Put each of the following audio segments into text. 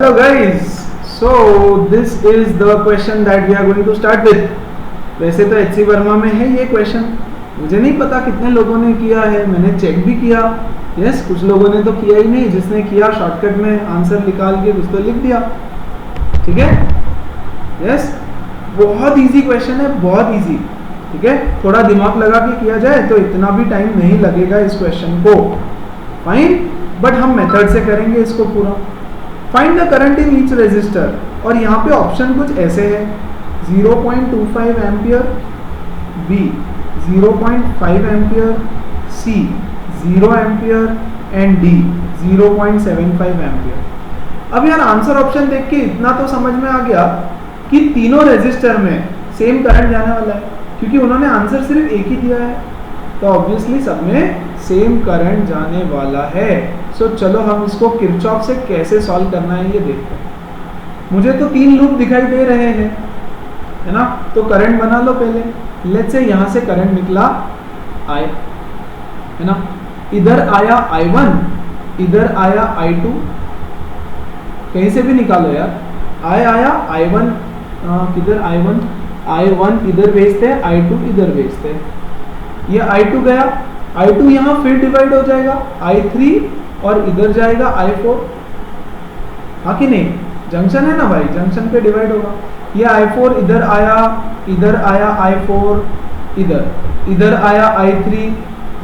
Hello guys, so this is the question that we are going to start with. वैसे तो HC Verma में है ये क्वेश्चन, मुझे नहीं पता कितने लोगों ने किया है, मैंने चेक भी किया। यस, कुछ लोगों ने तो किया ही नहीं, जिसने किया शॉर्टकट में आंसर निकाल के कुछ तो लिख दिया। ठीक है, यस, बहुत इजी क्वेश्चन है, बहुत इजी। ठीक है, थोड़ा दिमाग लगा के किया जाए तो इतना भी टाइम नहीं लगेगा इस क्वेश्चन को। फाइन, बट हम मेथड से करेंगे इसको पूरा। Find the current in each resistor, और यहाँ पे ऑप्शन कुछ ऐसे है, 0.25 ampere, B 0.5 ampere, C 0 ampere and D 0.75 ampere. अब यार आंसर ऑप्शन देख के इतना तो समझ में आ गया कि तीनों रेजिस्टर में सेम करंट जाने वाला है, क्योंकि उन्होंने आंसर सिर्फ एक ही दिया है, तो ऑब्वियसली सब में सेम करंट जाने वाला है। सो चलो हम इसको किरचॉफ से कैसे सॉल्व करना है ये देखते हैं। मुझे तो 3 लूप दिखाई दे रहे हैं, है ना, तो करंट बना लो पहले। लेट्स से यहाँ से करंट निकला I, है ना, इधर आया I1, इधर आया I2, कहीं से भी निकालो यार। आया I1, किधर I1 इधर भेजते हैं, I2 इधर भेजते हैं, ये I2 गया, I2 यहाँ फिर डिवाइड हो जाएगा I3 और इधर जाएगा I4, हाँ कि नहीं, जंक्शन है ना भाई, जंक्शन पे डिवाइड होगा। ये I4 इधर आया I4, इधर आया I3,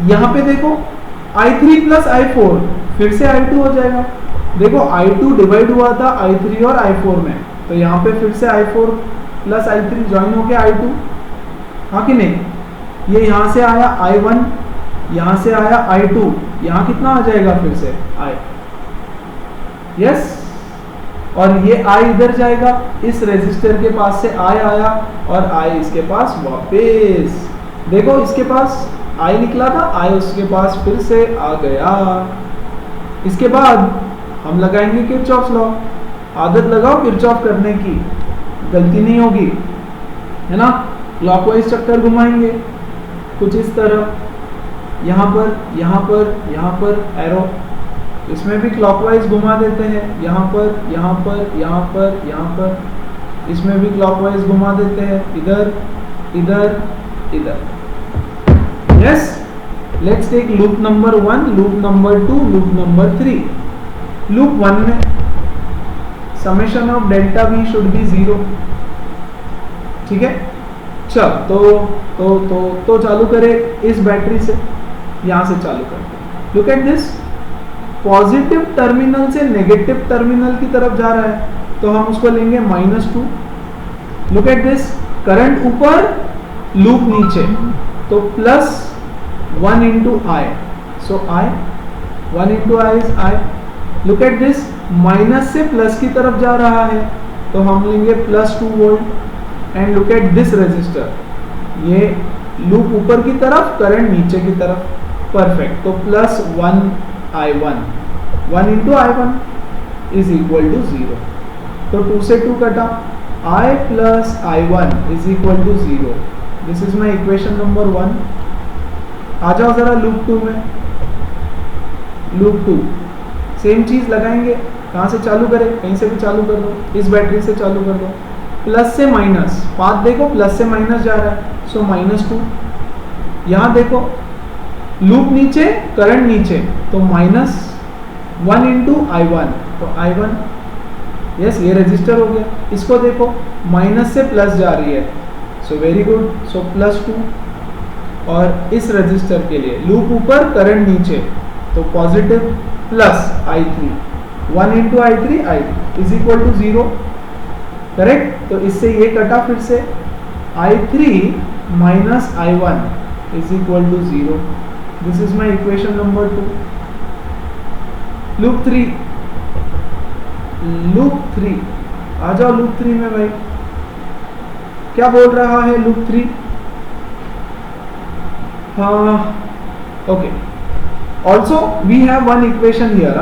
यहाँ पे देखो I3 प्लस I4 फिर से I2 हो जाएगा। देखो I2 डिवाइड हुआ था I3 और I4 में, तो यहाँ पे फिर से I4 प्लस I3 ज्वाइन हो गया I2, हाँ कि नहीं। ये यहाँ से आया I1, यहाँ से आया I2, यहाँ कितना आ जाएगा फिर से I, यस, और ये I इधर जाएगा, इस रेजिस्टर के पास से I आया और I इसके पास वापस, देखो इसके पास I निकला था, I उसके पास फिर से आ गया। इसके बाद हम लगाएंगे किरचॉफ लॉ। आदत लगाओ किरचॉफ करने की, गलती नहीं होगी, है ना। क्लॉकवाइज चक्कर घुमाएंगे कुछ इस तरह, यहाँ पर एरो, इसमें भी क्लॉकवाइज घुमा देते हैं, यहाँ पर, इसमें भी क्लॉकवाइज घुमा देते हैं, इधर। Yes, let's take loop number 1, loop number 2, loop number 3। Loop 1 में summation of delta V should be 0। ठीक है, चल तो चालू करें इस बैटरी से, यहां से चालू करते हैं। Look at this, positive terminal से नेगेटिव टर्मिनल की तरफ जा रहा है, तो हम उसको लेंगे -2। लुक एट दिस, करंट ऊपर, लूप नीचे, तो +1 into I, so I 1 into I is I। Look at this, minus से प्लस की तरफ जा रहा है, तो हम लेंगे +2 volt. And look at this resistor, ये लूप ऊपर की तरफ, करंट नीचे की तरफ, परफेक्ट। तो +1 I1, 1 into I1 is equal to 0। तो 2 से 2 कटा, I plus I1 is equal to 0। This is my equation number 1। आ जाओ जरा लूप 2 में। लूप 2 सेम चीज लगाएंगे, कहाँ से चालू करें, कहीं से भी चालू कर दो, इस बैटरी से चालू कर दो। प्लस से माइनस, पाथ देखो प्लस से माइनस जा रहा है, सो -2। यहाँ देखो लूप नीचे, करंट नीचे, तो -1 into I1, तो I1, यस, ये रजिस्टर हो गया। इसको देखो माइनस से प्लस जा रही है, सो वेरी गुड, सो +2। और इस रजिस्टर के लिए लूप ऊपर, करंट नीचे, तो positive plus I3, 1 into I3 is equal to 0, correct. तो इससे ये कटा, फिर से I3 minus I1 is equal to 0। This is my equation number 2। Loop 3, आ जाओ लूप 3 में भाई, क्या बोल रहा है loop 3। Okay, also we have one equation here,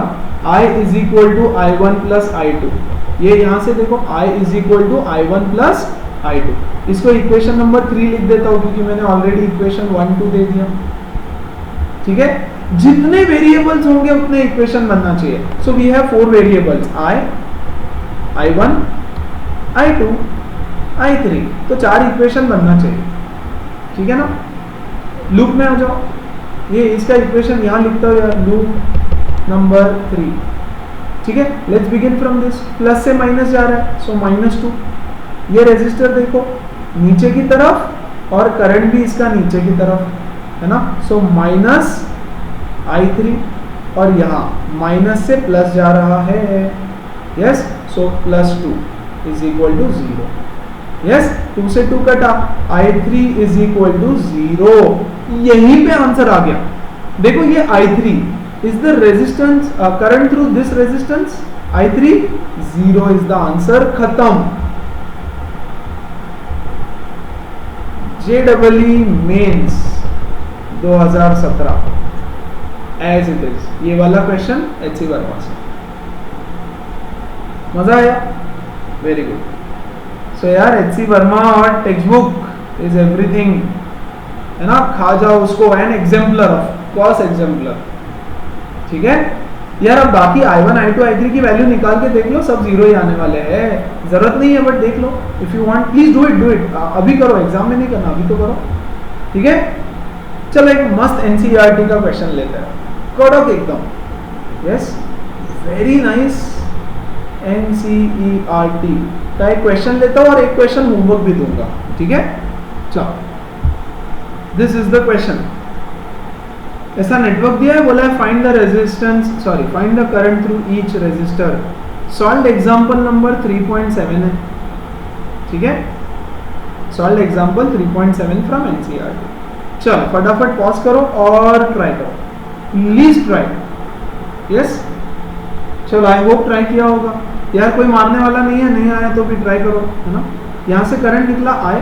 I is equal to I1 plus I2। ये यहां से देखो I is equal to I1 plus I2। इसको इक्वेशन नंबर 3 लिख देता हूं, क्योंकि मैंने ऑलरेडी इक्वेशन 1 2 दे दिया। ठीक है, जितने वेरिएबल्स होंगे उतने इक्वेशन बनना चाहिए। So we have 4 variables, I, I1 I2 I3, तो 4 इक्वेशन बनना चाहिए, ठीक है ना। लूप में आ जाओ, ये इसका इक्वेशन यहां लिखता हूं यार, लूप नंबर 3, ठीक है। Let's begin from this, plus से माइनस जा रहा है, सो -2। ये रेजिस्टर देखो नीचे की तरफ और करंट भी इसका नीचे की तरफ है ना, सो -I3 और यहाँ माइनस से प्लस जा रहा है, yes, so +2 is equal to 0, yes, 2 से 2 कटा, I3 इज इक्वल टू 0। यहीं पे आंसर आ गया। देखो ये I3 is the resistance current through this resistance, I3 0 is the answer, खत्म। JEE mains 2017 as it is, ये वाला क्वेश्चन HC वर्मा से। मजा आया? Very good. सो यार HC वर्मा और टेक्स्ट बुक इज एवरीथिंग, है ना, खा जाओ उसको, an exemplar of course exemplar, ठीक है यार। अब बाकी I1 I2 I3 की वैल्यू निकाल के देख लो, सब 0 ही आने वाले हैं, जरूरत नहीं है बट देख लो, if you want please do it अभी करो, एग्जाम में नहीं करना, अभी तो करो, ठीक है। चलो एक मस्त NCERT का क्वेश्चन लेते हैं, कड़क एकदम, यस, वेरी नाइस। NCERT का एक क्वेश्चन लेता हूं और एक क्वेश्चन होमवर्क भी दूंगा, ठीक है। चलो दिस इज द क्वेश्चन, ऐसा नेटवर्क दिया है, बोला है find the resistance, sorry find the current through each resistor, solve example number 3.7 है, ठीक है, सॉल्व एग्जांपल 3.7 फ्रॉम NCERT। चलो फटाफट पॉज करो और ट्राई करो, प्लीज ट्राई, यस। चलो आई होप ट्राई किया होगा यार, कोई मारने वाला नहीं है, नहीं आया तो भी ट्राई करो, है ना। यहाँ से करंट निकला I,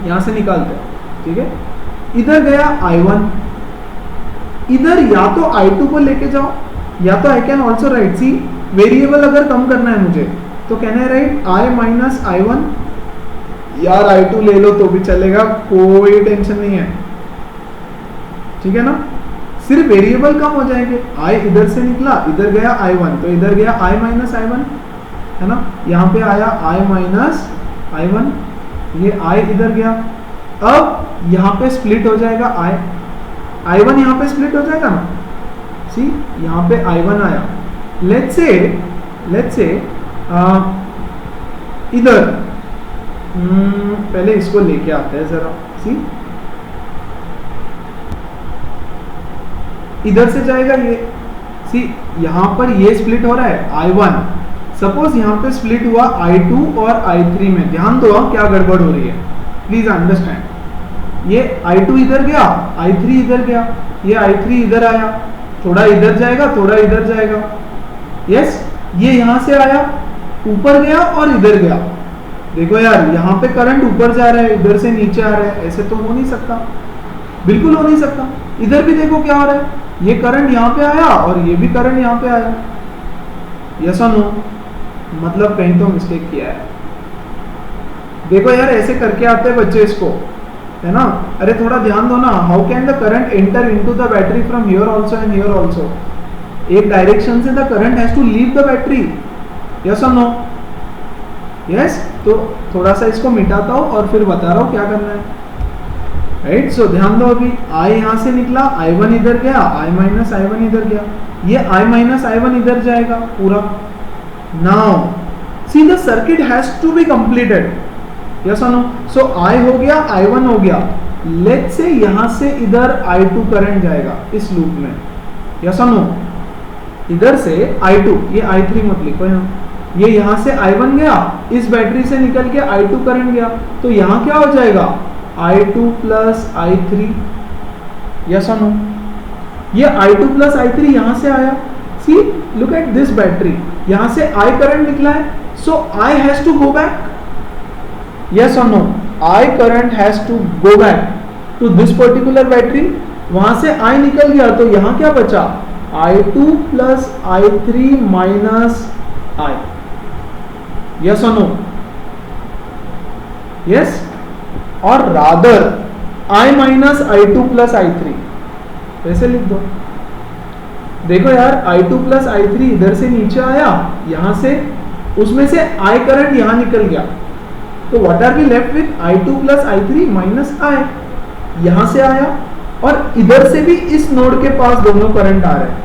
यहाँ से निकालते हैं, ठीक है। इधर गया I1, इधर या तो I2 को लेके जाओ, या तो I can also write, C variable अगर कम करना है मुझे तो can I write I minus I1, यार I2 ले लो तो भी चलेगा, कोई टेंशन नहीं है, ठीक है ना। सिर्फ वेरिएबल कम हो जाएंगे, I इधर से निकला, इधर गया I1, तो इधर गया I माइनस I1, है ना, यहाँ पे आया I माइनस I1, ये I इधर गया, अब यहाँ पे स्प्लिट हो जाएगा I1 यहाँ पे स्प्लिट हो जाएगा ना, सी यहाँ पे I1 आया, लेट्स से इधर पहले इसको लेके आते हैं जरा, सी इधर से जाएगा ये, सी यहाँ पर ये स्प्लिट हो रहा है I1, सपोज यहाँ पे स्प्लिट हुआ I2 और I3 में, ध्यान दो क्या गड़बड़ हो रही है, प्लीज अंडरस्टैंड। ये I2 इधर गया, I3 इधर गया, ये I3 इधर आया, थोड़ा इधर जाएगा, थोड़ा इधर जाएगा, यस, ये यहाँ से आया, ऊपर गया और इधर गया। देखो यार यहाँ पे करंट ऊपर जा रहा है, इधर से नीचे आ रहा है, ऐसे तो हो नहीं सकता, बिल्कुल हो नहीं सकता। इधर भी देखो क्या हो रहा है, ये करंट यहाँ पे आया और ये भी करंट यहाँ पे आया, यस और नो, मतलब कहीं तो मिस्टेक किया है। देखो यार ऐसे करके आते हैं बच्चे इसको, है ना, अरे थोड़ा ध्यान दो ना, how can the current enter into the battery from here also and here also, एक डायरेक्शन से the current has to leave the battery, yes और नो, यस। तो थोड़ा सा इसको मिटाता हूं और फिर बता रहा हूं क्या करना है, राइट। सो ध्यान दो, अभी I यहाँ से निकला, I1 इधर गया, I माइनस I1 इधर गया, ये I माइनस I1 इधर जाएगा पूरा। Now see the circuit has to be completed, yes और नो। सो I हो गया, I1 हो गया, लेट्स से यहाँ से इधर I2 करंट जाएगा इस लूप में, यस और नो, इधर से I2, ये I3 मत लिखो यहाँ, ये यहाँ से I1 गया, इस बैटरी से निकल के I2 करंट गया, तो यहाँ क्या हो जाएगा I2 प्लस I3, यस और नो। ये I2 प्लस I3 यहाँ से आया, see look at this battery, यहाँ से I करंट निकला है, so I has to go back, yes और no, I current has to go back to this particular battery, वहां से I निकल गया, तो यहाँ क्या बचा I2 plus I3 minus I, yes और नो, यस, और rather I minus I2 plus I3, ऐसे लिख दो। देखो यार I2 प्लस I3 इधर से नीचे आया, यहां से उसमें से I करंट यहां निकल गया, तो what are we left with? I2 plus I3 minus I, यहां से आया और इधर से भी इस नोड के पास दोनों करंट आ रहे हैं,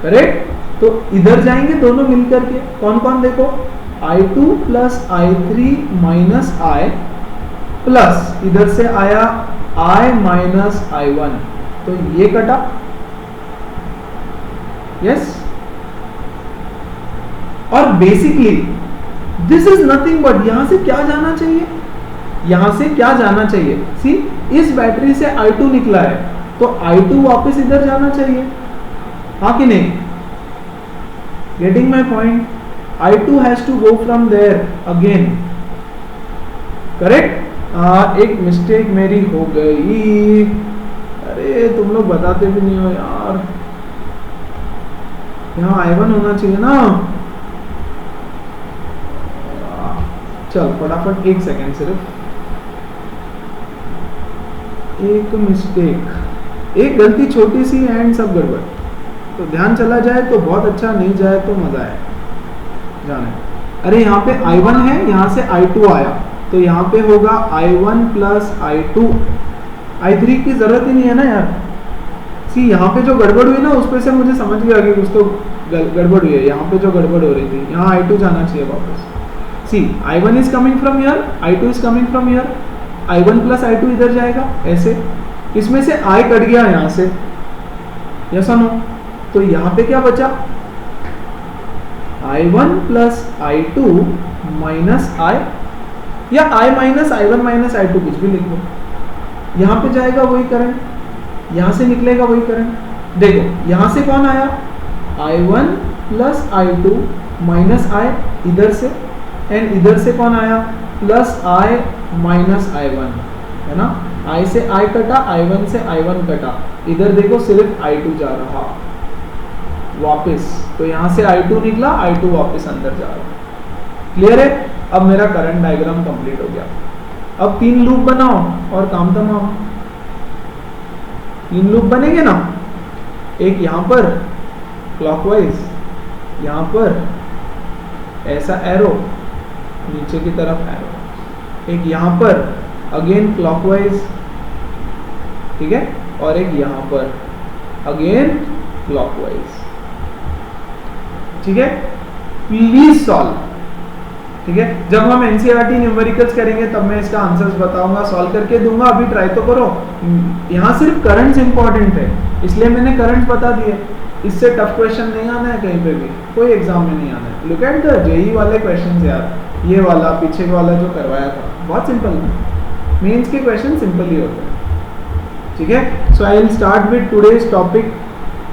करेक्ट? तो इधर जाएंगे दोनों मिलकर के, कौन कौन देखो, I2 plus I3 minus I plus इधर से आया I माइनस I1, तो ये कटा, यस। और basically this is nothing but, यहां से क्या जाना चाहिए, यहां से क्या जाना चाहिए, सी इस बैटरी से I2 निकला है, तो I2 वापस इधर जाना चाहिए, हाँ कि नहीं? Getting my point? I2 has to go from there again, correct? एक मिस्टेक मेरी हो गई, अरे तुम लोग बताते भी नहीं हो यार, यहाँ I1 होना चाहिए ना। चल फटाफट, एक सेकेंड, सिर्फ एक मिस्टेक, एक गलती छोटी सी एंड सब गड़बड़, तो ध्यान चला जाए तो बहुत अच्छा, नहीं जाए तो मजा है जाने। अरे यहाँ पे I1 है, यहाँ से I2 आया, तो यहाँ पे होगा I1 प्लस I2, I3 की जरूरत ही नहीं है ना यार। सी यहाँ पे जो गड़बड़ हुई ना, उस पे से मुझे समझ गया कि कुछ तो गड़बड़ हुई है, यहाँ पे जो गड़बड़ हो रही थी, यहाँ I2 जाना चाहिए वापस। सी I1 is coming from here, I2 is coming from here, I1 plus I2 इधर जाएगा ऐसे, इसमें से I कट गया यहाँ से, यस और नो? तो यहाँ पे क्या बचा, I1 plus I2 minus I, या I minus I1 minus I2, कुछ भी लिख लो। यहाँ पे जाएगा वही करंट, यहाँ से निकलेगा वही करंट। देखो यहाँ से कौन आया, I1 plus I2 minus I इधर से, एंड इधर से कौन आया, प्लस I माइनस I1, है ना? I से I कटा, I1 से I1 कटा, इधर देखो सिर्फ I2 जा रहा वापस, तो यहाँ से I2 निकला, I2 वापस अंदर जा रहा। क्लियर है? अब मेरा करंट डायग्राम कंप्लीट हो गया। अब 3 लूप बनाओ और काम तमाम। 3 लूप बनेंगे ना, एक यहाँ पर क्लॉकवाइज, यहाँ पर ऐसा एरो, नीचे की तरफ एरो, एक यहाँ पर अगेन क्लॉकवाइज, ठीक है, और एक यहाँ पर अगेन क्लॉकवाइज, ठीक है? प्लीज सॉल्व, ठीक है? जब हम एनसीईआरटी न्यूमेरिकल्स करेंगे तब मैं इसका आंसर्स बताऊंगा, सॉल्व करके दूंगा, अभी ट्राई तो करो। यहाँ सिर्फ करंट्स इंपॉर्टेंट है, इसलिए मैंने करंट्स बता दिए, इससे टफ क्वेश्चन नहीं आना है कहीं पे भी, कोई एग्जाम में नहीं आना है। लुक एट द जेईई वाले क्वेश्चंस यार, ये वाला पीछे वाला जो करवाया था बहुत सिंपल था, मेंस के क्वेश्चन सिंपल ही होते हैं, ठीक है? So I will start with today's topic,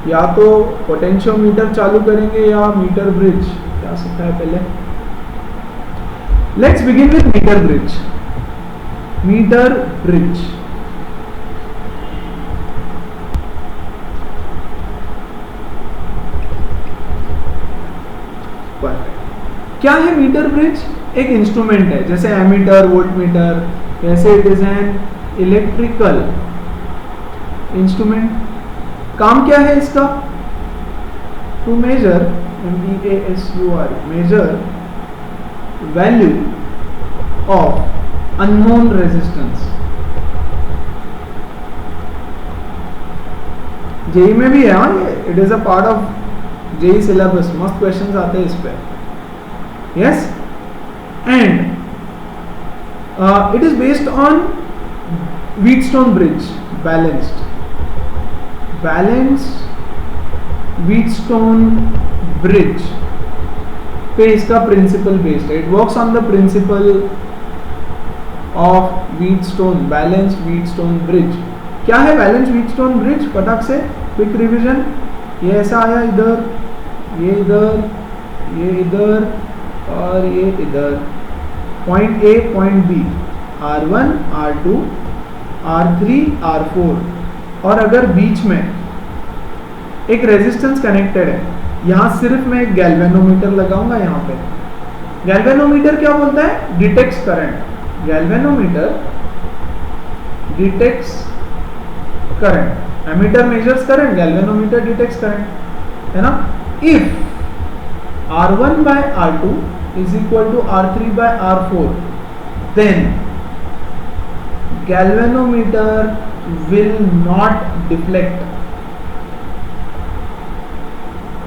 या तो पोटेंशियोमीटर चालू करेंगे या मीटर ब्रिज, क्या सीखा है पहले? Let's begin with metre bridge. Metre bridge, क्या है मीटर ब्रिज? एक इंस्ट्रूमेंट है, जैसे एमीटर, वोल्टमीटर, वैसे it is an electrical instrument. काम क्या है इसका? To measure, MEASUR, measure value of unknown resistance. JEE में भी है, हाँ, it is a part of JEE syllabus, मस्त क्वेश्चंस आते हैं इस पे, yes. And it is based on Wheatstone bridge, balanced Wheatstone bridge पे इसका प्रिंसिपल बेस्ड है। It works on the principle of Wheatstone, balanced Wheatstone bridge. क्या है बैलेंस्ड व्हीटस्टोन ब्रिज? फटाक से क्विक रिवीजन, ये ऐसा आया इधर, ये इधर, ये इधर और ये इधर, point A point B, R1 R2 R3 R4, और अगर बीच में एक रेजिस्टेंस कनेक्टेड है, यहाँ सिर्फ मैं एक गैल्वेनोमीटर लगाऊंगा। यहाँ पे गैल्वेनोमीटर क्या बोलता है? Detects current. Galvanometer detects current, ammeter measures current, galvanometer detects current, है ना? R1 by R2 is equal to R3 by R4, then galvanometer will not deflect.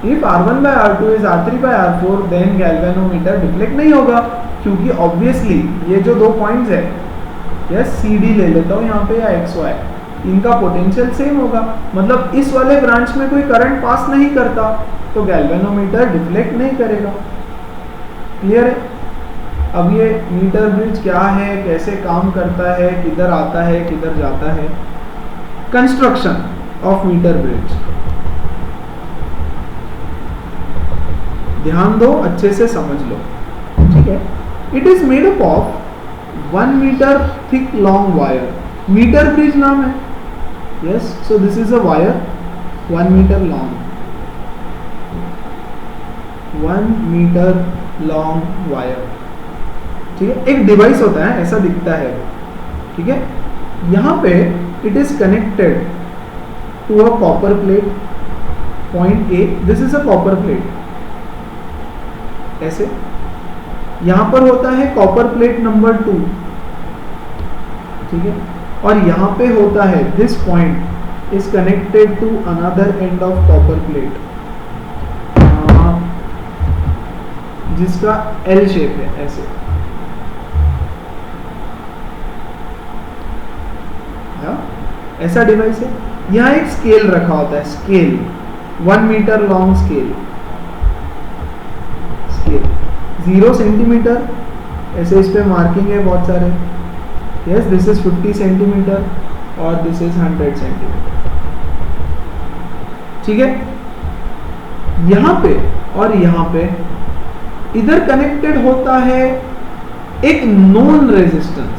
If R1 by R2 is R3 by R4, then galvanometer deflect नहीं होगा, क्योंकि obviously ये जो दो points है, yes CD ले लेता हूँ यहाँ पे या XY, इनका पोटेंशियल सेम होगा, मतलब इस वाले ब्रांच में कोई करंट पास नहीं करता, तो गैल्वेनोमीटर डिफ्लेक्ट नहीं करेगा। क्लियर है? अब ये मीटर ब्रिज क्या है, कैसे काम करता है, किधर आता है किधर जाता है। कंस्ट्रक्शन ऑफ मीटर ब्रिज, ध्यान दो, अच्छे से समझ लो, ठीक है। It is made up of 1 metre thick long wire, metre bridge नाम है, yes, so this is a wire 1 meter long, 1 meter long wire, ठीक है। एक डिवाइस होता है, ऐसा दिखता है, ठीक है। यहाँ पे it is connected to a copper plate, point A, this is a copper plate, ऐसे यहाँ पर होता है कॉपर प्लेट नंबर 2, ठीक है, और यहाँ पे होता है this point is connected to another end of copper plate, जिसका एल शेप है, ऐसे, ऐसा डिवाइस है। यहाँ एक स्केल रखा होता है, scale 1 metre long scale, 0 centimetre, ऐसे इस पे मार्किंग है बहुत सारे, yes, this is 50 सेंटीमीटर और this is 100 सेंटीमीटर, ठीक है। यहाँ पे और यहाँ पे इधर कनेक्टेड होता है एक नोन रेजिस्टेंस,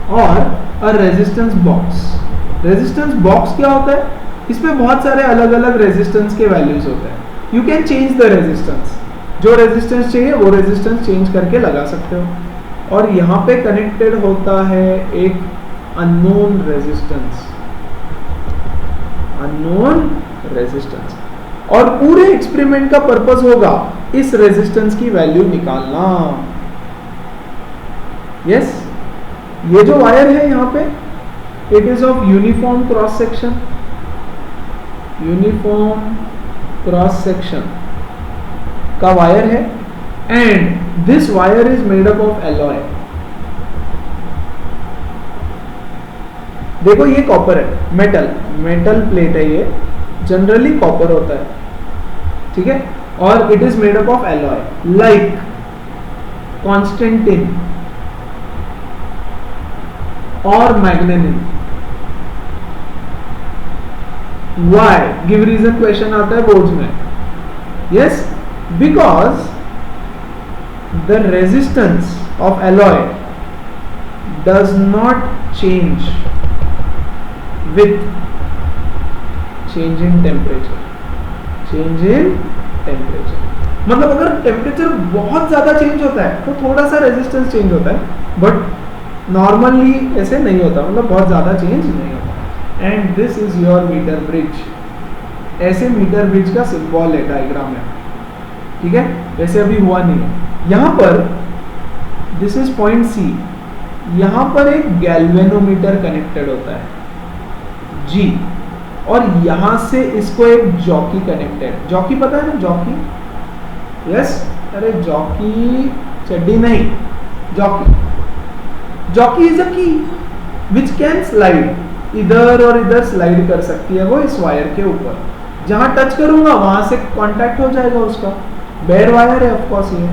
और a resistance box. Resistance box क्या होता है? इसमें बहुत सारे अलग अलग रेजिस्टेंस के वैल्यूज होते हैं, you can change the resistance, जो रेजिस्टेंस चाहिए वो रेजिस्टेंस चेंज करके लगा सकते हो। और यहाँ पे कनेक्टेड होता है एक अननोन रेजिस्टेंस, और पूरे एक्सपेरिमेंट का पर्पस होगा इस रेजिस्टेंस की वैल्यू निकालना। यस, ये जो वायर है यहाँ पे, it is of uniform cross section का वायर है, and this wire is made up of alloy. देखो ये कॉपर है, मेटल प्लेट है, ये जनरली कॉपर होता है, ठीक है, और it is made up of alloy like constantan और manganin. Why? Give reason question आता है बोर्ड्स में। Yes, because the resistance of alloy does not change with change in temperature. मतलब अगर टेम्परेचर बहुत ज्यादा चेंज होता है तो थोड़ा सा रेजिस्टेंस चेंज होता है, बट नॉर्मली ऐसे नहीं होता, मतलब बहुत ज्यादा चेंज नहीं होता। And this is your metre bridge, ऐसे मीटर ब्रिज का सिंबल है डायग्राम में, ठीक है, वैसे अभी हुआ नहीं है। यहाँ पर दिस इज पॉइंट सी, यहाँ पर एक गैल्वेनोमीटर कनेक्टेड होता है G, और यहाँ से इसको एक जॉकी कनेक्टेड, जॉकी पता है ना, जॉकी, यस, अरे जॉकी चड्डी नहीं, जॉकी इज अ की विच कैन स्लाइड, इधर और इधर स्लाइड कर सकती है वो इस वायर के ऊपर, जहां टच करूंगा वहां से कांटेक्ट हो जाएगा उसका। बेयर वायर है ऑफ कोर्स ये,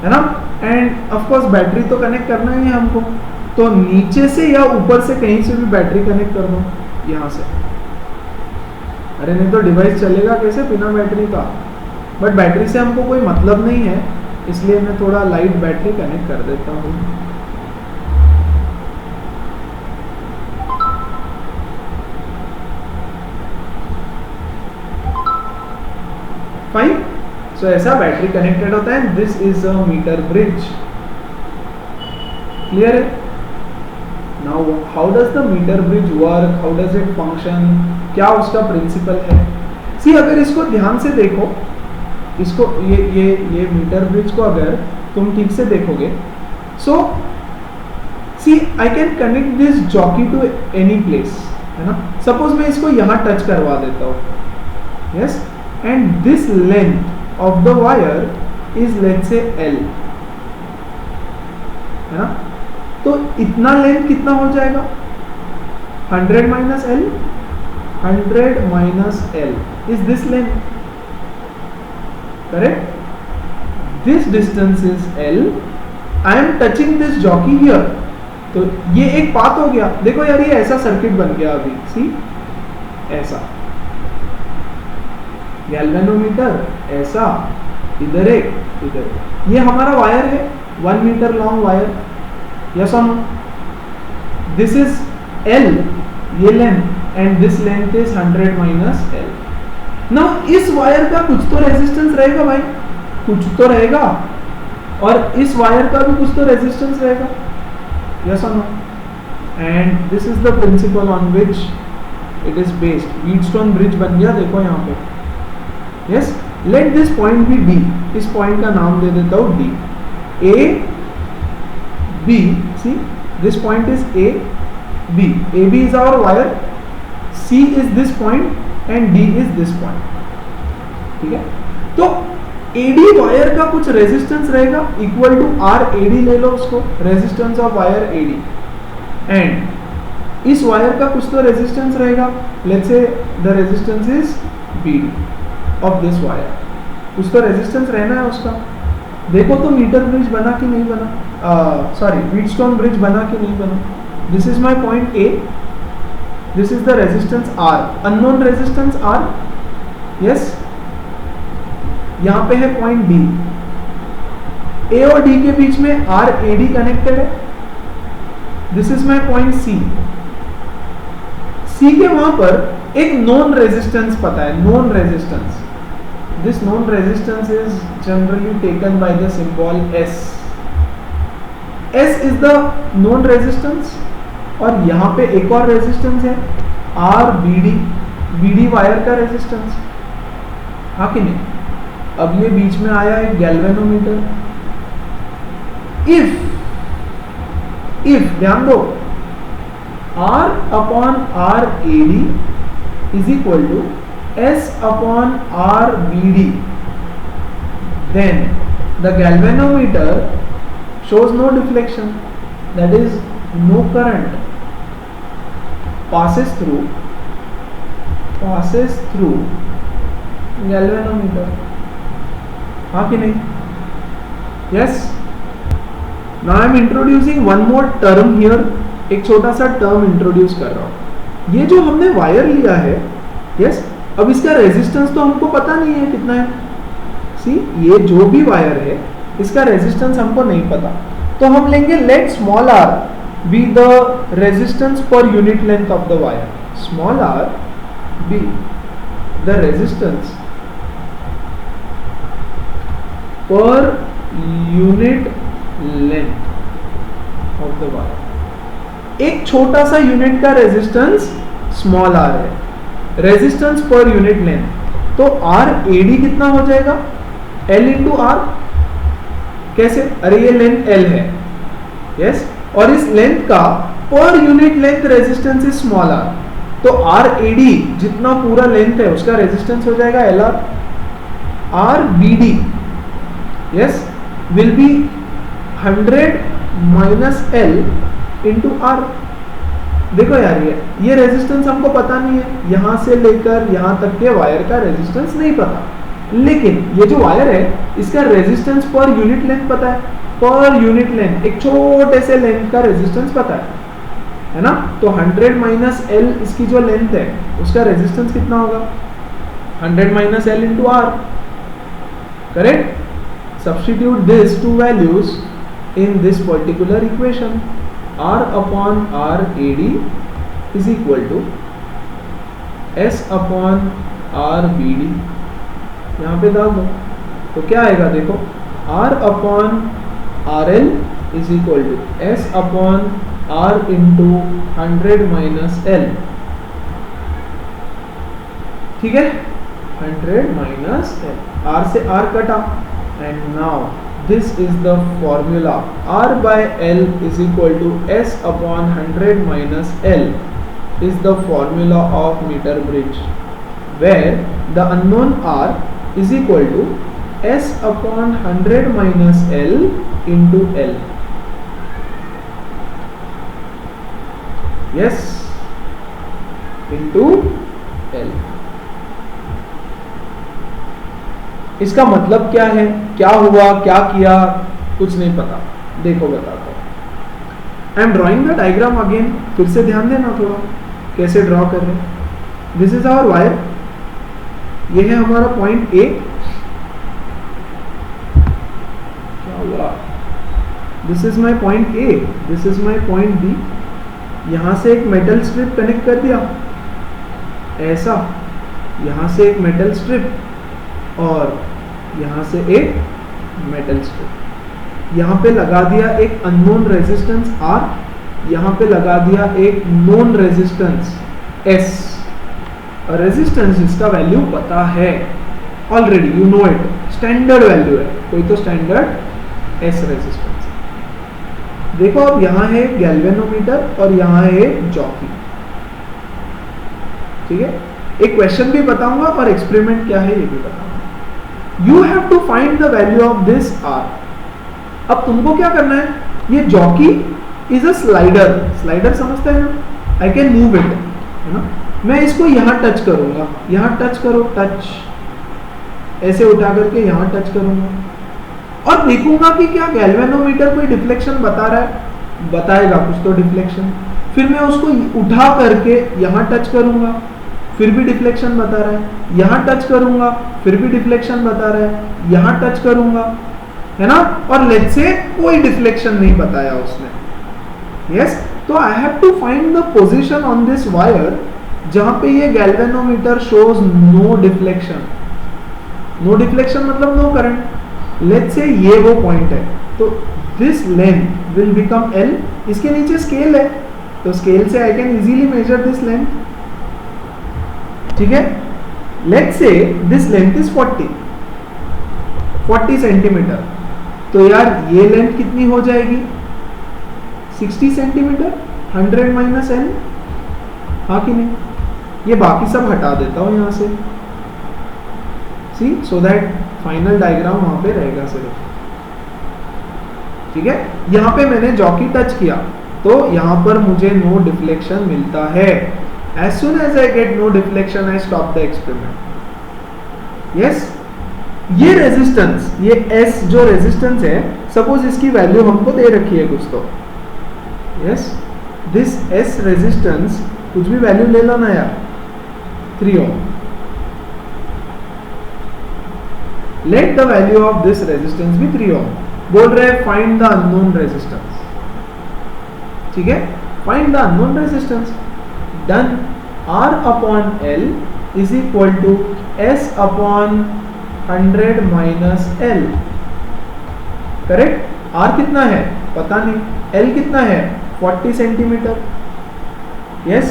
है ना, एंड ऑफ कोर्स बैटरी तो कनेक्ट करना ही है हमको, तो नीचे से या ऊपर से कहीं से भी बैटरी कनेक्ट कर दो यहाँ से। अरे नहीं तो डिवाइस चलेगा कैसे बिना बैटरी का, बट बैटरी से हमको कोई मतलब नहीं है, इसलिए मैं थोड़ा लाइट बैटरी कनेक्ट कर देता हूँ। फाइन, सो ऐसा बैटरी कनेक्टेड होता है। This is a metre bridge. Clear है? Now how does the meter bridge work, how does it function, क्या उसका प्रिंसिपल है। सी अगर इसको ध्यान से देखो, इसको ये मीटर ब्रिज को अगर तुम ठीक से देखोगे, so see I can connect this jockey to any place, है ना। सपोज मैं इसको यहां टच करवा देता हूं, yes, and this length of the wire is let's say L, है ना। तो इतना लेंथ कितना हो जाएगा, 100 minus L, 100 minus L is this length, correct. This distance is L, I am touching this jockey here, तो ये एक पाथ हो गया। देखो यार ये ऐसा सर्किट बन गया अभी, सी ऐसा गैल्वेनोमीटर, ऐसा इधर एक, इधर, ये हमारा वायर है 1 मीटर लॉन्ग वायर, यस और नो। दिस इज L, ये length, and this length is 100 minus L। Now इस वायर का कुछ तो रेजिस्टेंस रहेगा भाई, कुछ तो रहेगा, और इस वायर का भी कुछ तो रेजिस्टेंस रहेगा, yes or no, and this is the principle on which it is based। Wheatstone bridge बन गया, देखो यहाँ पे, yes, let this point be D, इस पॉइंट का नाम दे देता हूँ D, A B, see this point is A B, AB is our wire, C is this point and D is this point, ठीक है। तो AD वायर का कुछ रेजिस्टेंस रहेगा इक्वल टू RAD, ले लो उसको, resistance of wire AD, and इस wire का कुछ तो रेजिस्टेंस रहेगा, let's say the resistance is BD of this wire, कुछ तो रेजिस्टेंस रहना है उसका। देखो तो मीटर ब्रिज बना कि नहीं बना, सॉरी व्हीटस्टोन ब्रिज बना कि नहीं बना। This is my point A, this is the resistance R, unknown resistance R, yes, यहां पे है पॉइंट D, A और D के बीच में RAD कनेक्टेड है, this is my point C, C के वहां पर एक नोन रेजिस्टेंस पता है, known resistance, this known resistance is generally taken by the symbol S, S is the known resistance, और यहां पे एक और रेजिस्टेंस है RBD, BD वायर का रेजिस्टेंस, हाँ कि नहीं। अब ये बीच में आया है गैल्वेनोमीटर, इफ ध्यान दो, R upon RAD is equal to S upon RBD, then the galvanometer shows no deflection, that is no current passes through galvanometer, हाँ कि नहीं, yes. Now I am introducing one more term here, एक छोटा सा term introduce कर रहा हूं। ये जो हमने वायर लिया है, यस, अब इसका रेजिस्टेंस तो हमको पता नहीं है कितना है, सी ये जो भी वायर है इसका रेजिस्टेंस हमको नहीं पता, तो हम लेंगे let small r be the resistance पर unit length of the wire, small r be the resistance पर unit length of the wire. एक छोटा सा यूनिट का रेजिस्टेंस स्मॉल r है, रेजिस्टेंस पर यूनिट लेंथ, तो RAD कितना हो जाएगा, L इंटू R, कैसे, अरे ये लेंथ L है, यस, और इस लेंथ का पर unit length resistance is small r, तो RAD जितना पूरा लेंथ है उसका रेजिस्टेंस हो जाएगा LR, RBD yes will be 100 minus L into R। देखो यार ये रेजिस्टेंस हमको पता नहीं है, यहां से लेकर यहां तक के वायर का रेजिस्टेंस नहीं पता, लेकिन ये जो वायर है इसका रेजिस्टेंस पर यूनिट लेंथ पता है, पर यूनिट लेंथ एक छोटे से लेंथ का रेजिस्टेंस पता है ना। तो 100 माइनस L इसकी जो लेंथ है उसका रेजिस्टेंस कितना होगा, 100 minus L into R, correct. Substitute these two values in this particular equation, R upon RAD is equal to S upon RBD, यहाँ पे डाल दो तो क्या आएगा, देखो R upon RL is equal to S upon R into 100 minus L, ठीक है, 100 minus L, R से R कटा, and now this is the formula, R by L is equal to S upon 100 minus L is the formula of meter bridge, where the unknown R is equal to S upon 100 minus L into L. Yes, into L. इसका मतलब क्या है, क्या हुआ, क्या किया, कुछ नहीं पता, देखो बताता हूं। I am drawing the diagram again, फिर से ध्यान देना थोड़ा कैसे ड्रॉ कर रहे हैं। दिस इज आवर वायर, ये है हमारा पॉइंट ए, क्या हुआ, this is my point A, this is my point B, यहां से एक मेटल स्ट्रिप कनेक्ट कर दिया ऐसा, यहां से एक मेटल स्ट्रिप और यहां से एक मेटल स्ट्रिप, यहां पे लगा दिया एक अननोन रेजिस्टेंस R, यहां पे लगा दिया एक नोन रेजिस्टेंस S, रेजिस्टेंस जिसका वैल्यू पता है already, you know it, standard value है, कोई तो स्टैंडर्ड S रेजिस्टेंस। देखो अब यहां है गैल्वेनोमीटर और यहां है जॉकी, ठीक है। एक क्वेश्चन भी बताऊंगा और एक्सपेरिमेंट क्या है ये भी बताऊंगा। You have to find the value of this R। अब तुमको क्या करना है, ये jockey is a slider, slider समझते हैं ना, आई कैन मूव इट, है ना, मैं इसको यहां टच करूंगा, यहां टच करो, टच, ऐसे उठा करके यहां टच करूंगा और देखूंगा कि क्या गैल्वेनोमीटर कोई डिफ्लेक्शन बता रहा है, बताएगा कुछ तो डिफ्लेक्शन, फिर मैं उसको उठा करके यहां टच करूंगा, फिर भी डिफ्लेक्शन बता रहा है, यहां टच करूंगा, फिर भी डिफ्लेक्शन बता रहा है, यहां टच करूंगा, है ना, और लेट्स से कोई डिफ्लेक्शन नहीं बताया उसने। यस, तो I have to find the position on this wire जहां पे ये galvanometer shows no deflection. No deflection मतलब नो करंट, लेट्स से ये वो पॉइंट है, तो this length will become L, इसके नीचे स्केल है तो स्केल से I can easily measure this length, ठीक है। Let's say this length is 40 centimetre, तो यार ये लेंथ कितनी हो जाएगी, 60 सेंटीमीटर, 100 माइनस L, हाँ कि नहीं। ये बाकी सब हटा देता हूं यहां से, सी, सो दैट फाइनल डायग्राम वहां पे रहेगा सिर्फ, ठीक है। यहां पे मैंने जॉकी टच किया तो यहां पर मुझे नो डिफ्लेक्शन मिलता है। As soon as I get no deflection I stop the experiment. Yes, ये रेजिस्टेंस, ये S जो रेजिस्टेंस है, सपोज इसकी वैल्यू हमको दे रखी है कुछ तो, यस, दिस S रेजिस्टेंस कुछ भी वैल्यू ले लो ना यार, 3 ohm, let the value of this resistance भी 3 ओम, बोल रहे फाइंड द अननोन रेजिस्टेंस, ठीक है, find the unknown resistance, done. R upon L is equal to S upon 100 minus L, correct. R कितना है पता नहीं, L कितना है 40 centimetre, yes,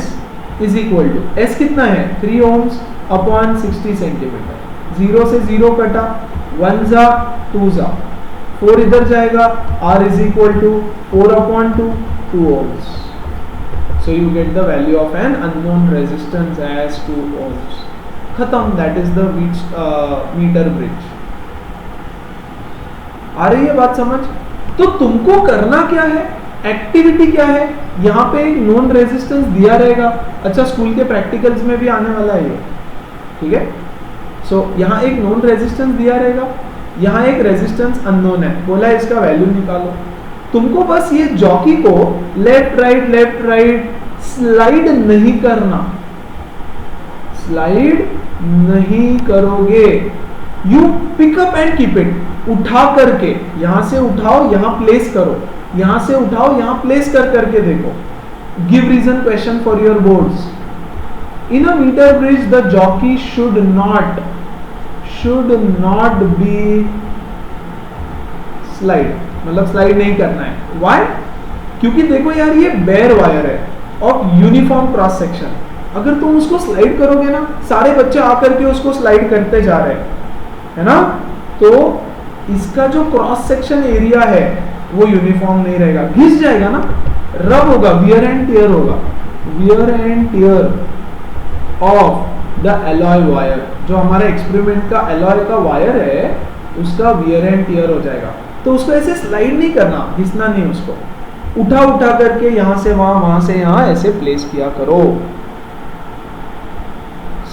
is equal to S कितना है 3 ohms अपॉन 60 सेंटीमीटर, 0 से 0 कटा, 1 जा 2 जा, 4 इधर जाएगा, R is equal to 4 upon 2 ohms, so you get the value of an unknown resistance as 2 ohms, खत्म, that is the meter bridge। आ रही है बात समझ। तो तुमको करना क्या है, एक्टिविटी क्या है, यहाँ पे एक नॉन रेजिस्टेंस दिया रहेगा, अच्छा स्कूल के प्रैक्टिकल्स में भी आने वाला है ये, ठीक है। सो यहाँ एक नॉन रेजिस्टेंस दिया रहेगा, यहाँ एक रेजिस्टेंस अननोन है, बोला है इसका वैल्यू निकालो। तुमको बस ये जॉकी को लेफ्ट राइट स्लाइड नहीं करना, स्लाइड नहीं करोगे, you pick up and keep it, उठा करके यहां से उठाओ, यहां प्लेस करो, यहां से उठाओ, यहां प्लेस कर करके देखो। Give reason question for your boards. In a metre bridge the jockey should not be slide, मतलब स्लाइड नहीं करना है। व्हाई? क्योंकि देखो यार ये बेयर वायर है ऑफ यूनिफॉर्म क्रॉस सेक्शन, अगर तुम उसको स्लाइड करोगे ना, सारे बच्चे आकर के उसको स्लाइड करते जा रहे हैं, है ना, तो इसका जो क्रॉस सेक्शन एरिया है वो यूनिफॉर्म नहीं रहेगा, घिस जाएगा ना, रब होगा, वियर एंड टियर होगा, wear and tear of the alloy wire, जो हमारा एक्सपेरिमेंट का एलॉय का वायर है उसका वियर एंड टियर हो जाएगा। तो उसको ऐसे स्लाइड नहीं करना, घिसना नहीं, उसको उठा उठा करके यहां से वहां, वहां से यहां ऐसे प्लेस किया करो।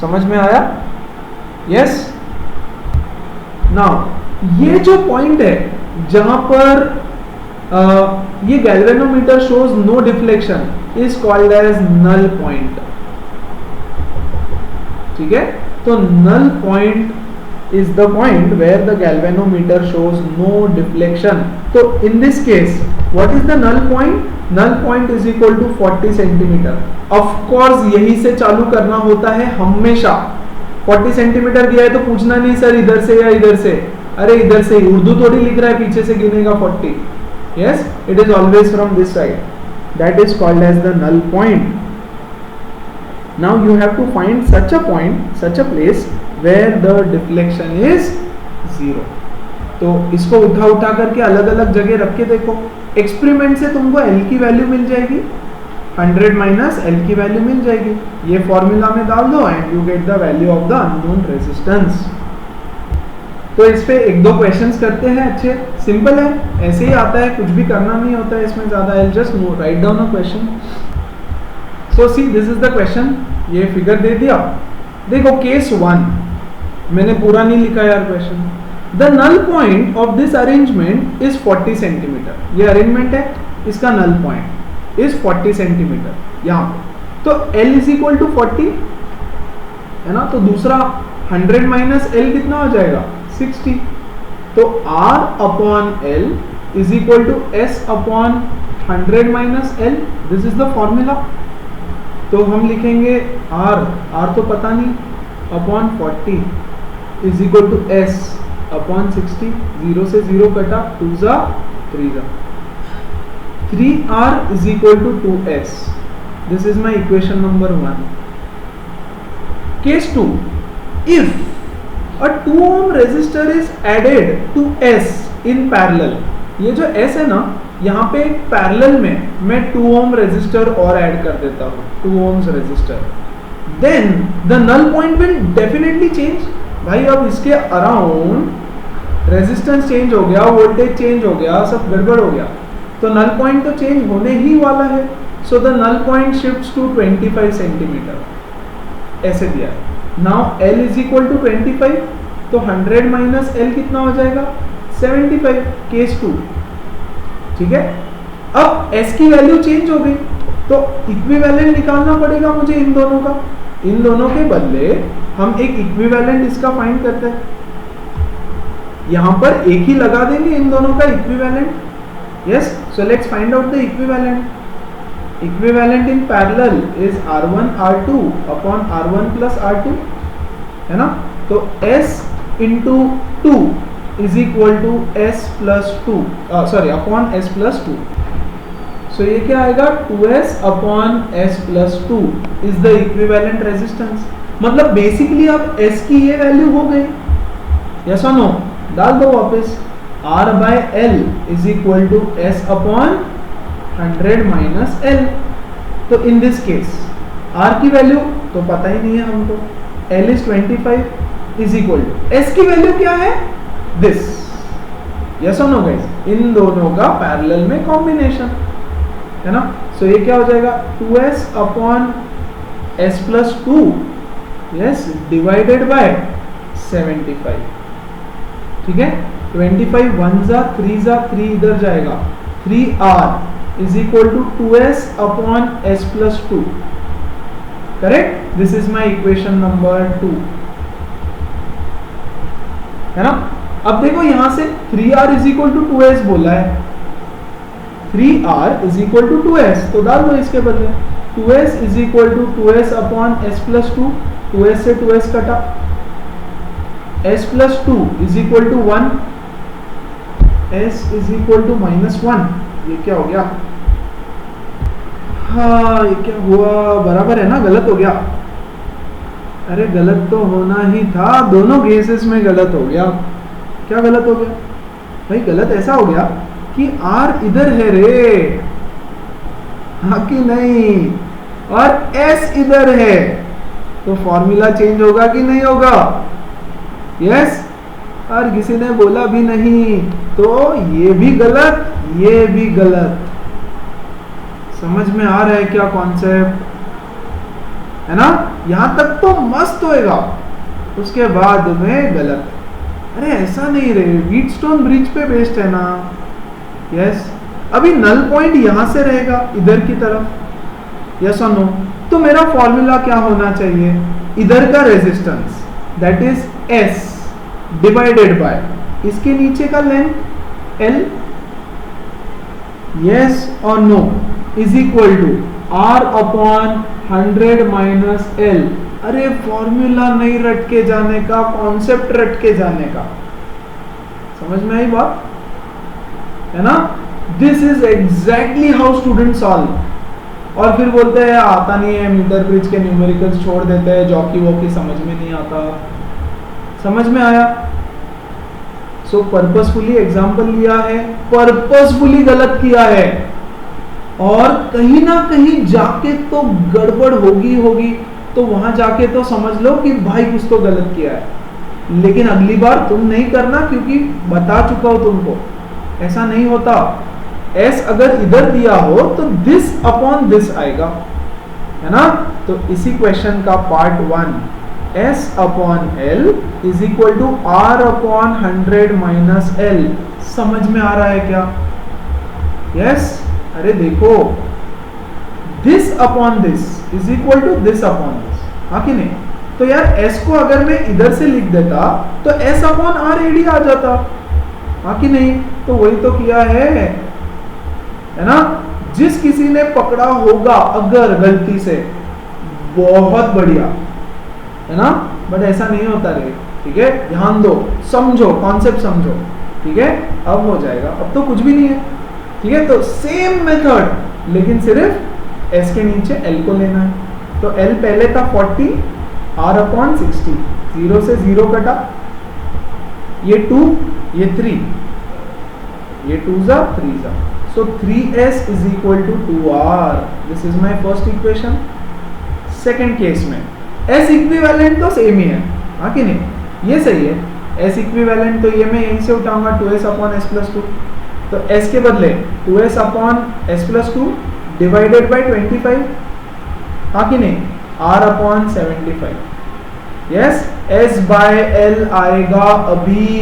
समझ में आया? यस। नाउ ये जो पॉइंट है जहां पर ये galvanometer shows no deflection is called as null point. ठीक है, तो null point is the point where the galvanometer shows no deflection. So in this case what is the null point? Null point is equal to 40 centimeter. Of course यही से चालू करना होता है हमेशा। 40 सेंटीमीटर दिया है तो पूछना नहीं सर इधर से या इधर से, अरे इधर से ही, उर्दू थोड़ी लिख रहा है पीछे से गिनेगा 40। yes, it is always from this side. That is called as the null point. Now you have to find such a point, such a place where the deflection is zero. तो इसको उठा उठा करके अलग अलग जगह रख के देखो, एक्सपेरिमेंट से तुमको L की वैल्यू मिल जाएगी, 100 माइनस L की वैल्यू मिल जाएगी, ये फॉर्मूला में डाल दो and you get the value of the unknown resistance. तो इस पे एक दो क्वेश्चंस करते हैं, अच्छे सिंपल है, ऐसे ही आता है, कुछ भी करना नहीं होता है इसमें ज्यादा। I'll just write down a question. So see, this is the question. ये फिगर दे दिया, देखो केस 1, मैंने पूरा नहीं लिखा यार question. The null point of this arrangement is 40 centimetre. ये अरेंजमेंट है, इसका नल पॉइंट इज 40 सेंटीमीटर यहाँ पे। तो L इज इक्वल टू 40 है ना, तो दूसरा 100 माइनस L कितना हो जाएगा 60। तो R upon L is equal to S upon 100 minus L। This is the formula. तो हम लिखेंगे R तो पता नहीं, upon 40 is equal to S upon 60, 0 से 0 कटा, 2 जा 3 जा, 3R is equal to 2S। This is my equation number 1। Case 2, if a 2 ohm resistor is added to S in parallel, ये जो S है ना, यहाँ पे पैरेलल में मैं 2 ohm रेजिस्टर और ऐड कर देता हूँ, 2 ohms resistor, then the null point will definitely change. भाई अब इसके अराउंड रेजिस्टेंस चेंज हो गया, वोल्टेज चेंज हो गया, सब गड़बड़ हो गया, तो नल पॉइंट तो चेंज होने ही वाला है। So the null point shifts to 25 centimetre, ऐसे दिया है। Now L is equal to 25, तो 100 माइनस L कितना हो जाएगा 75, केस 2। ठीक है, अब S की वैल्यू चेंज हो गई, तो इक्विवेलेंट निकालना पड़ेगा मुझे इन दोनों का। इन दोनों के बदले हम एक इक्विवेलेंट इसका फाइंड करते हैं, यहां पर एक ही लगा देंगे इन दोनों का equivalent. Yes, so let's find out the equivalent. Equivalent in parallel is R1 R2 upon R1 plus R2, है ना, तो S into 2 is equal to S plus 2, sorry upon S plus 2. So ये क्या आएगा 2S upon S plus 2 is the equivalent resistance। मतलब basically अब S की ये वैल्यू हो गई, yes or no, डाल दो वापस, R by L is equal to S upon 100 minus L। तो in this case R की वैल्यू तो पता ही नहीं है हमको, L is 25 is equal to S की वैल्यू क्या है दिस। यस और नो गाइस, इन दोनों का पैरेलल में कॉम्बिनेशन है ना। सो ये क्या हो जाएगा 2S upon S plus 2, yes, divided by 75। ठीक है, 25 1 जा 3 जा 3 इधर जाएगा, 3R is equal to 2S upon S plus 2। Correct, this is my equation number 2, है ना। अब देखो यहां से 3R is equal to 2S बोला है, 3R is equal to 2S, तो डाल दो इसके बदले 2S is equal to 2S upon S plus 2, 2S से 2S कटा, S plus 2 is equal to 1, S is equal to minus 1, ये क्या हो गया ये क्या हुआ, बराबर है ना, गलत हो गया। अरे गलत तो होना ही था, दोनों केसेस में गलत हो गया। क्या गलत हो गया भाई? गलत ऐसा हो गया कि आर इधर है रे, हाँ कि नहीं, और एस इधर है, तो फॉर्मूला चेंज होगा कि नहीं होगा? यस। और किसी ने बोला भी नहीं, तो ये भी गलत, ये भी गलत। समझ में आ रहा है क्या कॉन्सेप्ट? है ना? यहां तक तो मस्त होएगा, उसके बाद में गलत। अरे ऐसा नहीं रे, व्हीटस्टोन ब्रिज पे बेस्ड है ना। यस। अभी नल पॉइंट यहां से रहेगा इधर की तरफ, यस और नो। तो मेरा फॉर्मूला क्या होना चाहिए? इधर का resistance that is S divided by इसके नीचे का लेंथ एल, यस और no, is equal to R upon 100 minus L. अरे फॉर्मूला नहीं रट के जाने का, कॉन्सेप्ट रट के जाने का। समझ में आई बात? है ना? This is exactly how student solve. और फिर बोलते हैं आता नहीं है, मीटर ब्रिज के न्यूमेरिकल्स छोड़ देते हैं, जॉकी वॉकी समझ में नहीं आता। समझ में आया? सो पर्पसफुली एग्जाम्पल लिया है, पर्पसफुली गलत किया है, और कहीं ना कहीं जाके तो गड़बड़ होगी, तो वहां जाके तो समझ लो कि भाई कुछ तो गलत किया है। लेकिन अगली बार तुम नहीं करना, क्योंकि बता चुका हूं तुमको, ऐसा नहीं होता। एस अगर इधर दिया हो तो दिस अपॉन दिस आएगा, है ना? तो इसी क्वेश्चन का part 1, S upon L is equal to R upon 100 minus L। समझ में आ रहा है क्या? यस। अरे देखो, this upon this is equal to this upon this, हाँ कि नहीं? तो यार S को अगर मैं इधर से लिख देता तो S अपॉन R AD आ जाता, हाँ कि नहीं? तो वही तो किया है ना? जिस किसी ने पकड़ा होगा अगर गलती से, बहुत बढ़िया, है ना? बट ऐसा नहीं होता रे, ठीक है? ध्यान दो, समझो, कॉन्सेप्ट समझो, ठीक है? अब हो जाएगा, अब तो कुछ भी नहीं है, ठीक है? तो सेम मेथड, लेकिन सिर्फ S के नीचे L को लेना है। तो L पहले था 40, R अपॉन 60, 0 से 0 कटा, ये 2, ये 3, ये 2 जा 3 जा, so 3S is equal to 2R. This is my first equation. Second case में S इक्विवेलेंट तो सेम ही है, हाँ कि नहीं? ये सही है। S इक्विवेलेंट तो ये मैं यहीं से उठाऊंगा 2S अपॉन S प्लस 2, तो S के बदले 2S upon S plus 2 divided by 25, हाँ कि नहीं? R upon 75। Yes, S by L आएगा अभी,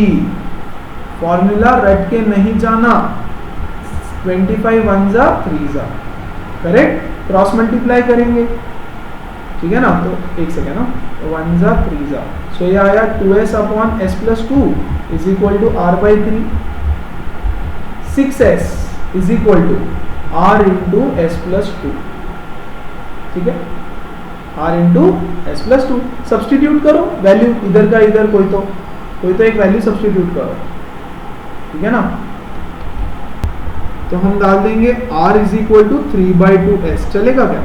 फॉर्मूला रट के नहीं जाना। 25 1 जा 3 जा, करेक्ट? क्रॉस मल्टीप्लाई करेंगे, ठीक है ना? तो एक सेकेंड ना, 1 जा 3 जा, सो ये आया 2S upon S plus 2 is equal to R by 3, 6S is equal to R into S plus 2, ठीक है? R into S plus 2, substitute करो वैल्यू, इधर का इधर, कोई तो एक वैल्यू सब्सटीट्यूट करो, ठीक है ना? तो हम डाल देंगे R is equal to 3/2S, चलेगा क्या?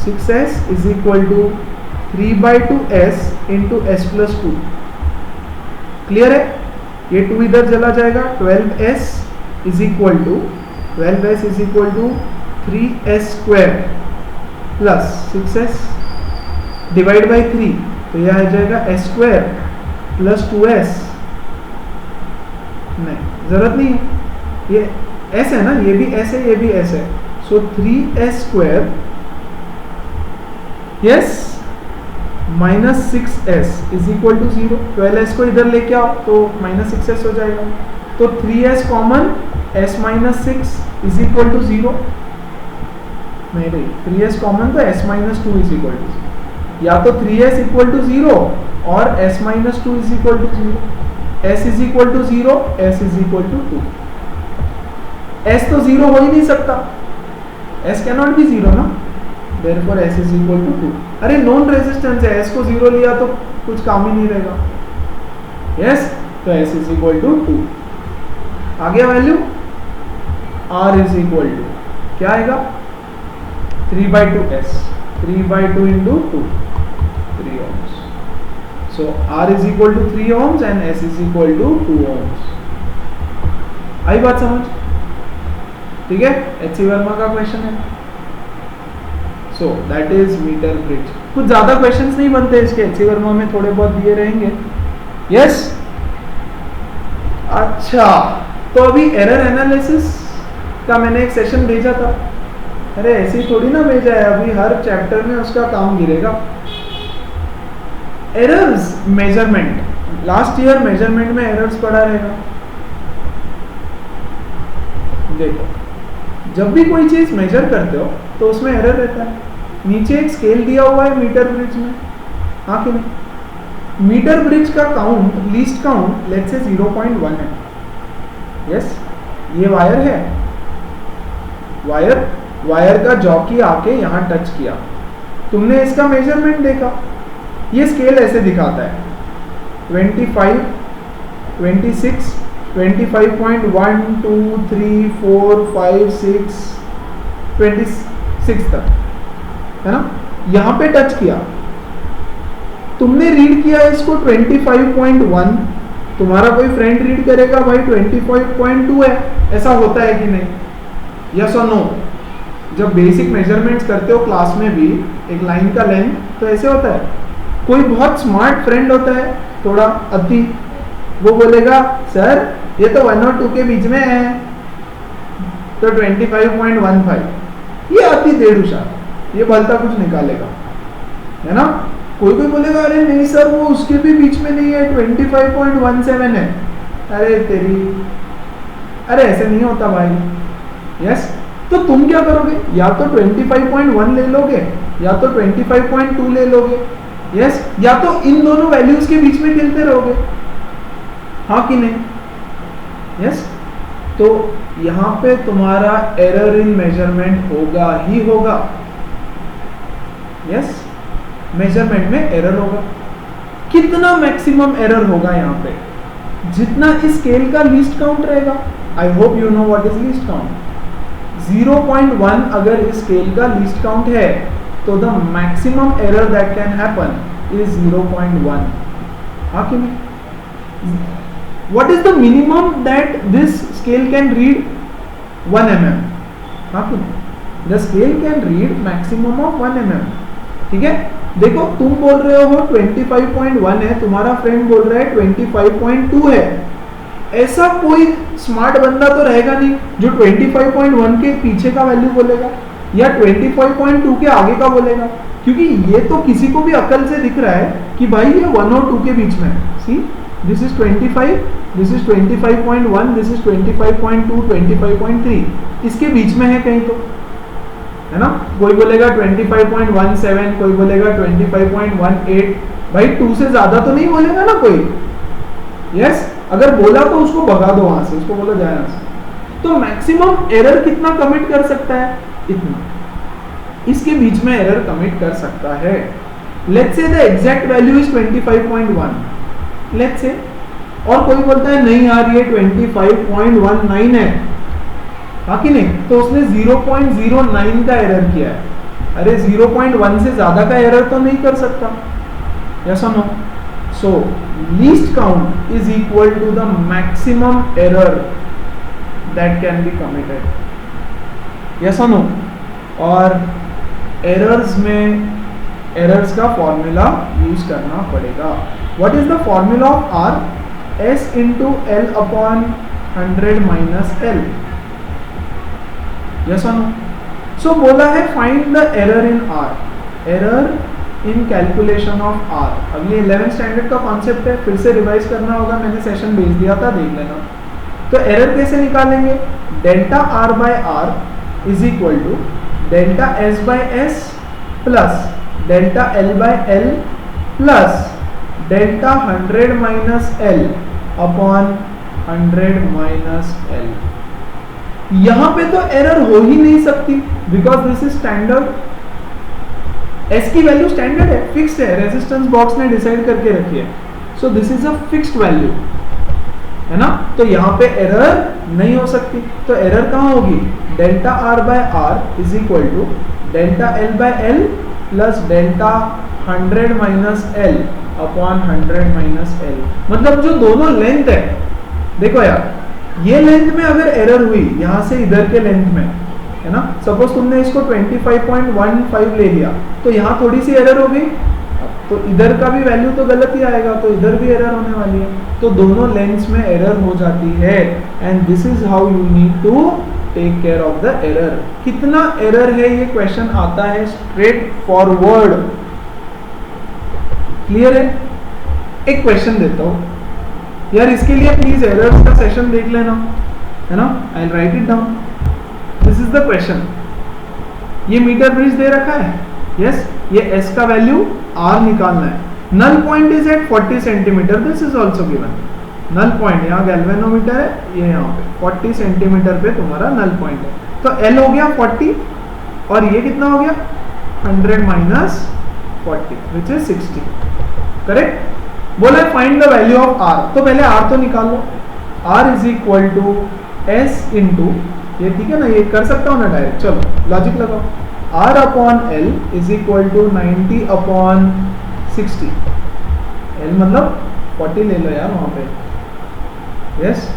6S is equal to 3/2S into S plus 2, clear है? ये 2 इधर चला जाएगा, 12S is equal to 3S square plus 6S divide by 3, तो यह आ जाएगा S स्क्वायर प्लस 2S। नहीं, जरूरत नहीं है, ये S है ना, ये भी S है, ये भी S है, so 3S square, yes, minus 6S is equal to 0। 12S को इधर लेके आओ तो माइनस 6S हो जाएगा, तो 3S common, S minus 6 is equal to 0। नहीं, 3S कॉमन तो S minus 2 is equal to 0, या तो 3S इक्वल टू 0 और S minus 2 is equal to 0। S is equal to 0, S is equal to 2। S तो 0 हो ही नहीं सकता, S can not be 0 ना, therefore S is equal to 2। अरे non resistance है, S को 0 लिया तो कुछ काम ही नहीं रहेगा, यस? तो S is equal to 2। आ गया value? R is equal to क्या आएगा? 3/2 S, 3/2 into 2, 3 ohms. So R is equal to 3 ohms and S is equal to 2 ohms. आई बात समझ? ठीक है, एचसी वर्मा का क्वेश्चन है. So that is metre bridge. कुछ ज्यादा क्वेश्चंस नहीं बनते इसके, एचसी वर्मा में थोड़े बहुत दिए रहेंगे. यस, अच्छा, तो अभी एरर एनालिसिस का मैंने एक सेशन भेजा था. अरे ऐसे ही थोड़ी ना भेजा है, अभी हर चैप्टर में उसका काम गिरेगा. Errors measurement, last year measurement में एरर्स पड़ा रहेगा. देखो, जब भी कोई चीज मेजर करते हो तो उसमें एरर रहता है. नीचे एक स्केल दिया हुआ है मीटर ब्रिज में, हाँ कि नहीं? मीटर ब्रिज का count, least count let's say 0.1 है. यस, ये वायर है, वायर का जॉकी आके यहाँ टच किया, तुमने इसका मेजरमेंट देखा. ये स्केल ऐसे दिखाता है 25, 26, 25.1, 2, 3, 4, 5, 6, 26 तक है ना. यहाँ पे टच किया, तुमने रीड किया इसको 25.1, तुम्हारा कोई फ्रेंड रीड करेगा भाई 25.2 है. ऐसा होता है कि नहीं? यस और नो? जब बेसिक मेजरमेंट्स करते हो क्लास में भी, एक लाइन का लेंथ, तो ऐसे होता है. कोई बहुत स्मार्ट फ्रेंड होता है, थोड़ा अति, वो बोलेगा सर ये तो 1 और 2 के बीच में है, तो 25.15. ये अति देड़ूसा, ये भलता कुछ निकालेगा, है ना. कोई बोलेगा अरे नहीं सर वो उसके भी बीच में नहीं है, 25.17 है. अरे तेरी, अरे ऐसे नहीं होता भाई. यस, तो तुम क्या करोगे? या तो 25.1 ले लोगे, या तो 25.2 ले लोगे. यस, या तो इन दोनों वैल्यूज के बीच में खेलते रहोगे, हाँ कि नहीं? यस, तो यहां पे तुम्हारा एरर इन मेजरमेंट होगा ही होगा. यस, मेजरमेंट में एरर होगा. कितना मैक्सिमम एरर होगा यहाँ पे? जितना इस स्केल का लीस्ट काउंट रहेगा. I hope you know what is least count. 0.1 अगर इस स्केल का लीस्ट काउंट है तो the maximum error that can happen is 0.1. हाँ कि नहीं? What is the minimum that this scale can read? 1 mm. हाँ कि नहीं? The scale can read maximum of 1 mm. ठीक है, देखो तुम बोल रहे हो 25.1 है, तुम्हारा फ्रेंड बोल रहा है 25.2 है. ऐसा कोई स्मार्ट बंदा तो रहेगा नहीं जो 25.1 के पीछे का वैल्यू बोलेगा या 25.2 के आगे का बोलेगा, क्योंकि ये तो किसी को भी अकल से दिख रहा है कि भाई ये 1 और 2 के बीच में है. See, this is 25, this is 25.1, this is 25.2, 25.3, इसके बीच में है कहीं तो, है ना. कोई बोलेगा 25.17, कोई बोलेगा 25.18. भाई 2 से ज्यादा तो नहीं बोलेगा ना कोई. यस, अगर बोला तो उसको भगा दो वहां से, उसको बोलो जाए यहाँ से. तो मैक्सिमम एरर कितना कमिट कर सकता है? इतना. इसके बीच में एरर कमिट कर सकता है. Let's say the exact value is 25.1, let's say. और कोई बोलता है नहीं यार ये 25.19 है, हाँ कि नहीं? तो उसने 0.09 का एरर किया है. अरे 0.1 से ज्यादा का एरर तो नहीं कर सकता. यस और no? So least count is equal to the maximum error that can be committed. Yes और नो? और एरर्स में एरर्स का फॉर्मूला यूज करना पड़ेगा. What is the formula of R? S into L upon 100 minus L. Yes or no? So बोला है find the error in R. Error in calculation of R. अब ये 11th standard का concept है, फिर से रिवाइज करना होगा, मैंने सेशन भेज दिया था, देख लेना. तो एरर कैसे निकालेंगे? Delta R by R is equal to delta S by S plus delta L by L plus delta 100 minus L upon 100 minus L. यहां पे तो एरर हो ही नहीं सकती because this is standard. S की वैल्यू स्टैंडर्ड है, fixed है, resistance box ने डिसाइड करके रखी है. So this is a fixed value. है ना, तो यहाँ पे एरर नहीं हो सकती। तो एरर कहाँ होगी, delta R by R is equal to delta L by L plus delta 100 minus L upon 100 minus L. मतलब जो दोनों लेंथ है, देखो यार, ये लेंथ में अगर एरर हुई यहां से इधर के लेंथ में, है ना, सपोज तुमने इसको 25.15 ले लिया, तो यहाँ थोड़ी सी एरर हो गई, तो इधर का भी वैल्यू तो गलत ही आएगा, तो इधर भी एरर होने वाली है। तो दोनों लेंथ्स में एरर हो जाती है, and this is how you need to take care of the error. कितना एरर है ये क्वेश्चन आता है स्ट्रेट फॉरवर्ड। क्लियर है? एक क्वेश्चन देता हूं यार, इसके लिए प्लीज एरर्स का सेशन देख लेना, है ना, I will write it down. This is the question. ये मीटर ब्रिज दे रखा है, यस, ये एस का वैल्यू आर निकालना है। Null point is at 40 centimetre, this is also given. Null point यहाँ गैल्वेनोमीटर है, ये यहाँ पे 40 सेंटीमीटर पे तुम्हारा नल पॉइंट है। तो एल हो गया 40 और ये कितना हो गया 100 माइनस 40 विच इज 60। करेक्ट? बोला find the value of R, तो पहले आर तो निकालो। R is equal to S into, ये ठीक है ना, ये कर सकता हूँ ना डायरेक्ट, चलो लॉजिक लगाओ। R upon L is equal to 90 upon 60। L मतलब 40 ले लो यार वहां पे, yes.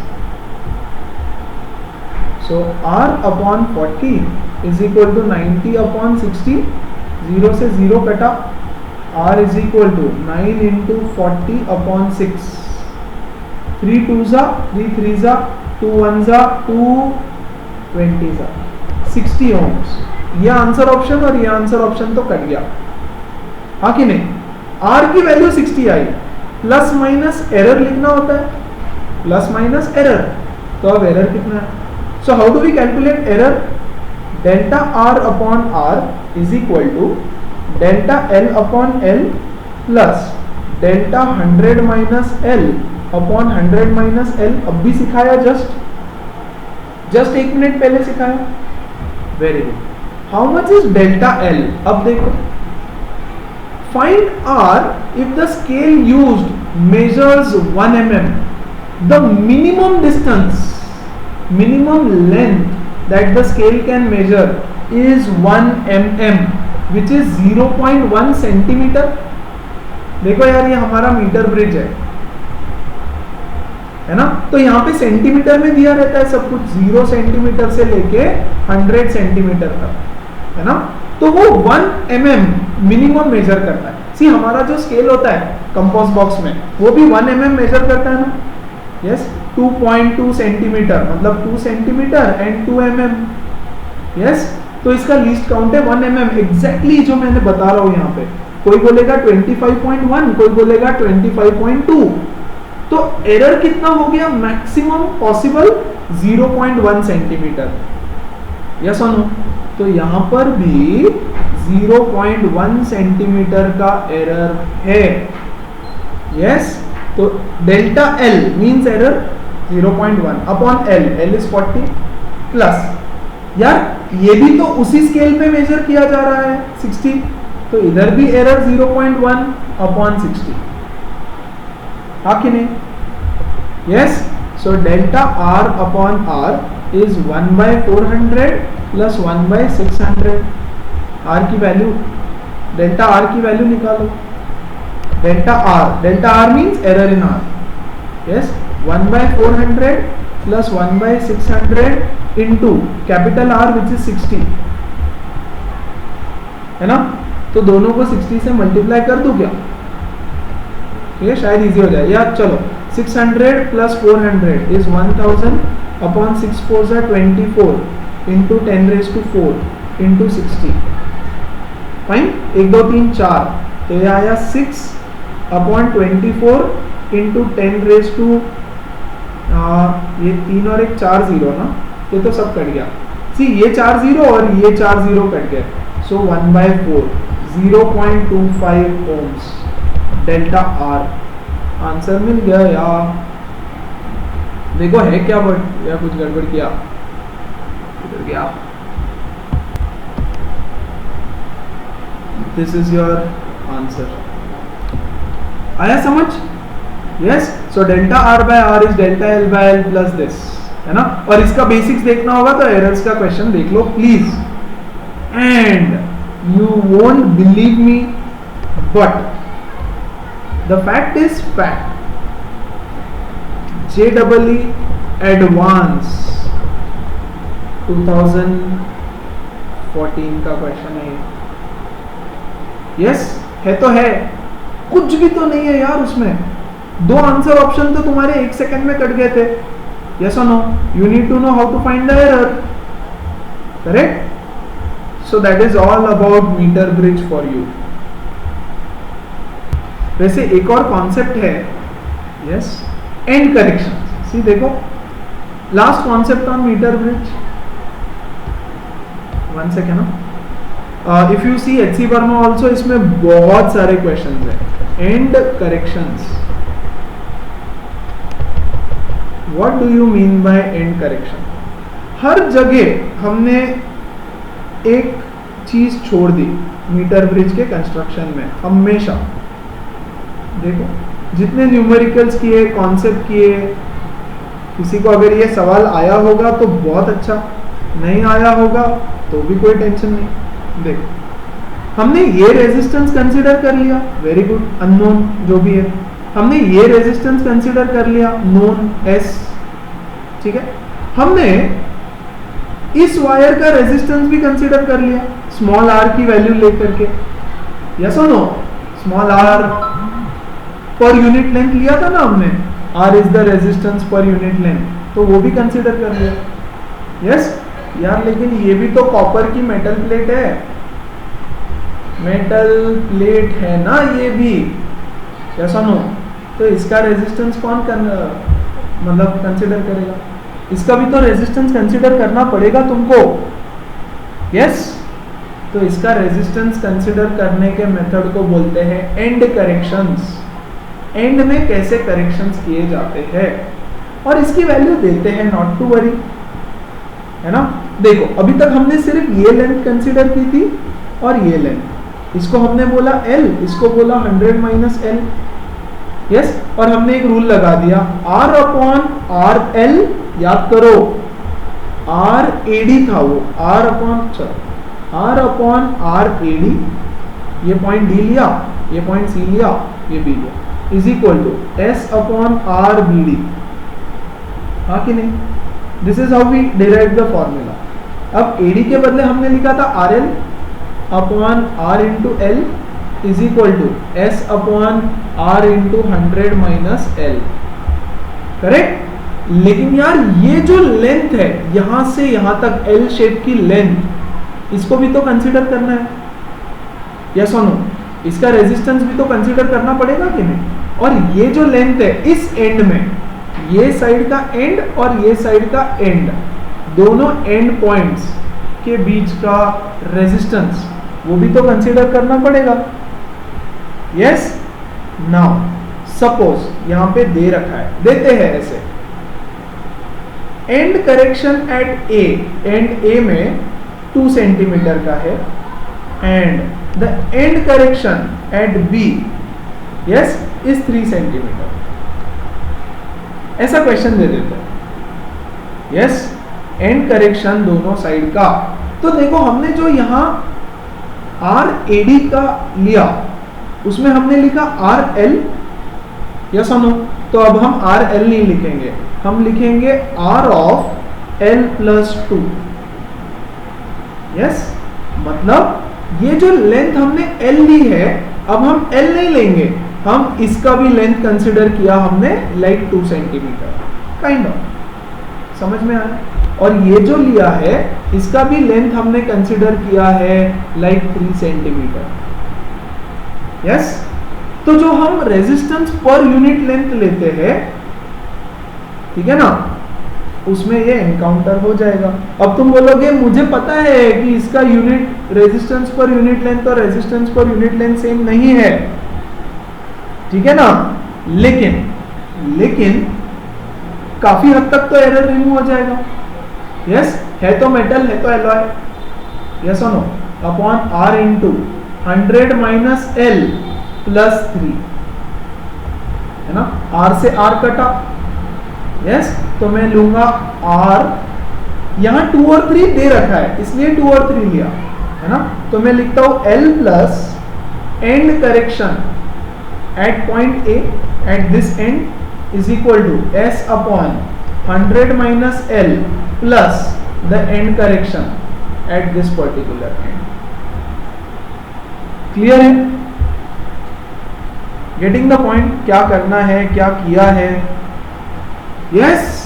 So R upon 40 is equal to 90 upon 60, 0 से 0 कटा, R is equal to 9 into 40 upon 6, 3 2 जा 3 3 जा 2 1 जा 2 20 जा 60 ओम्स। ये आंसर ऑप्शन और ये आंसर ऑप्शन तो कट गया, हाँ कि नहीं? आर की वैल्यू 60 आई, प्लस माइनस एरर लिखना होता है, प्लस माइनस एरर, तो अब एरर कितना है? So how do we calculate error? Delta R upon R is equal to delta L upon L plus delta 100 minus L upon 100 minus L. अब भी सिखाया, जस्ट 1 मिनट पहले सिखाया। Very good. How much is delta L? अब देखो, find R if the scale used measures 1 mm, the minimum distance, minimum length that the scale can measure is 1 mm which is 0.1 centimetre. देखो यार, ये हमारा metre bridge है ना, तो यहाँ पे सेंटीमीटर में दिया रहता है सब कुछ, 0 सेंटीमीटर से लेके 100 सेंटीमीटर तक, है ना। तो वो 1 mm मिनिमम मेजर करता है। सी, हमारा जो स्केल होता है कंपास बॉक्स में, वो भी 1 mm मेजर करता है ना, यस। 2.2 सेंटीमीटर मतलब 2 सेंटीमीटर एंड 2 mm, यस। तो इसका लीस्ट काउंट है 1 mm, एग्जैक्टली जो मैंने बता रहा हूं यहाँ पे। कोई बोलेगा 25.1, कोई बोलेगा 25.2। तो एरर कितना हो गया? मैक्सिमम पॉसिबल 0.1 सेंटीमीटर, यस और नो? तो यहां पर भी 0.1 सेंटीमीटर का एरर है, यस। तो delta L means error 0.1 upon L, L is 40 plus, यार ये भी तो उसी स्केल पे मेजर किया जा रहा है 60, तो इधर भी एरर 0.1 अपॉन 60, हाँ कि नहीं? Yes. So delta R upon R is 1/400 plus 1/600। R की वैल्यू, डेल्टा आर की वैल्यू निकालो। Delta R means error in R, yes. 1/400 plus 1/600 into capital R which is 60, है ना। तो दोनों को 60 से मल्टीप्लाई कर दूं क्या? ठीक है, शायद इजी हो जाए यार। चलो, 600 प्लस 400 इज 1000 अपॉन 6 4 जा 24 इंटू 10⁴ इंटू 60। फाइन, 1 2 3 4, तो ये आया 6 अपॉन 24 इंटू 10⁻, ये 3 और 1 4 0 ना, ये तो सब कट गया। सी, ये 4 0 और ये 4 0 कट गए, सो 1/4, 0.25 ओम्स डेल्टा आर। आंसर मिल गया यार। देखो है क्या बट या कुछ गड़बड़ किया, इधर गया। This is your answer. आया समझ? Yes, so delta R by R is delta L by L plus this, है ना। और इसका बेसिक्स देखना होगा तो एरर्स का क्वेश्चन देख लो please. And you won't believe me but the fact is fact, JEE advance 2014 का क्वेश्चन है। यस, है तो है, कुछ भी तो नहीं है यार उसमें। दो आंसर ऑप्शन तो तुम्हारे 1 सेकंड में कट गए थे। यस और no, you need to know how to find the error, correct. So that is all about metre bridge for you. वैसे एक और कॉन्सेप्ट है, यस, एंड करेक्शन। सी देखो, last concept on metre bridge, 1 second. If you see HC Verma also, इसमें बहुत सारे question है। End corrections, what do you mean by end correction? हर जगह हमने एक चीज छोड़ दी मीटर ब्रिज के कंस्ट्रक्शन में, हमेशा। देखो, जितने न्यूमेरिकल्स किए, कॉन्सेप्ट किए, किसी को अगर ये सवाल आया होगा तो बहुत अच्छा, नहीं आया होगा तो भी कोई टेंशन नहीं। देखो, हमने ये रेजिस्टेंस कंसीडर कर लिया, वेरी गुड, अननोन जो भी है। हमने ये रेजिस्टेंस कंसीडर कर लिया, नोन S, ठीक है। हमने इस वायर का रेजिस्टेंस भी कंसीडर कर लिया, स्मॉल r की वैल्यू लेकर के। यस और no, small r per unit length लिया था ना हमने, r इज द रेजिस्टेंस पर यूनिट लेंथ, तो वो भी कंसीडर कर लिया। यस यार, लेकिन ये भी तो कॉपर की मेटल प्लेट है, मेटल प्लेट है ना ये भी। यस और नो, तो इसका रेजिस्टेंस कौन मतलब कंसीडर करेगा? इसका भी तो रेजिस्टेंस कंसीडर करना पड़ेगा तुमको। यस, तो इसका रेजिस्टेंस कंसीडर करने के मेथड को बोलते हैं एंड करेक्शंस। एंड में कैसे करेक्शंस किए जाते हैं और इसकी वैल्यू देते हैं, नॉट टू वरी, है ना। देखो, अभी तक हमने सिर्फ ये लेंथ कंसीडर की थी और ये लेंथ, इसको हमने बोला L, इसको बोला 100 माइनस L। यस, और हमने एक रूल लगा दिया, R अपॉन RL, याद करो RAD था वो, R अपॉन RAD, ये पॉइंट D लिया, ये पॉइंट C लिया, ये B लिया, is equal to S upon RBD। हाँ कि नहीं? This is how we derive the formula. अब AD के बदले हमने लिखा था RL upon R into L is equal to S upon R into 100 minus L, correct. लेकिन यार ये जो लेंथ है यहां से यहां तक, L शेप की लेंथ, इसको भी तो कंसीडर करना है। यस और नो, इसका रेजिस्टेंस भी तो कंसीडर करना पड़ेगा कि नहीं। और ये जो लेंथ है इस एंड में, ये साइड का एंड और ये साइड का एंड, दोनों एंड पॉइंट्स के बीच का रेजिस्टेंस, वो भी तो कंसीडर करना पड़ेगा। यस, नाउ सपोज यहां पे दे रखा है, देते हैं ऐसे, end correction at A, and A में 2 सेंटीमीटर का है, and the end correction at B, yes, is 3 centimetre. ऐसा क्वेश्चन दे देते हैं। यस, एंड करेक्शन दोनों साइड का। तो देखो, हमने जो यहां RAD का लिया, उसमें हमने लिखा RL, यस और नो। तो अब हम RL नहीं लिखेंगे, हम लिखेंगे R of L plus 2। Yes, मतलब ये जो लेंथ हमने L ली है, अब हम L नहीं लेंगे, हम इसका भी लेंथ कंसिडर किया हमने, लाइक 2 सेंटीमीटर काइंड ऑफ, समझ में आया। और ये जो लिया है इसका भी लेंथ हमने कंसिडर किया है, लाइक 3 सेंटीमीटर। यस, तो जो हम रेजिस्टेंस पर यूनिट लेंथ लेते हैं, ठीक है ना, उसमें ये एनकाउंटर हो जाएगा। अब तुम बोलोगे मुझे पता है कि इसका यूनिट रेजिस्टेंस पर यूनिट लेंथ और रेजिस्टेंस पर यूनिट लेंथ सेम नहीं है, ठीक है ना, लेकिन काफी हद तक तो एरर रिमूव हो जाएगा। यस, है तो मेटल, है तो एलॉय। यस और no, upon R into 100 minus L plus 3। है ना, R से R कटा, यस, तो मैं लूंगा R, यहाँ 2 और 3 दे रखा है इसलिए 2 और 3 लिया, है ना, तो मैं लिखता हूं L plus end correction at point A at this end is equal to S upon 100 minus L plus the end correction at this particular end. Clear है? Getting the point? क्या करना है, क्या किया है? यस।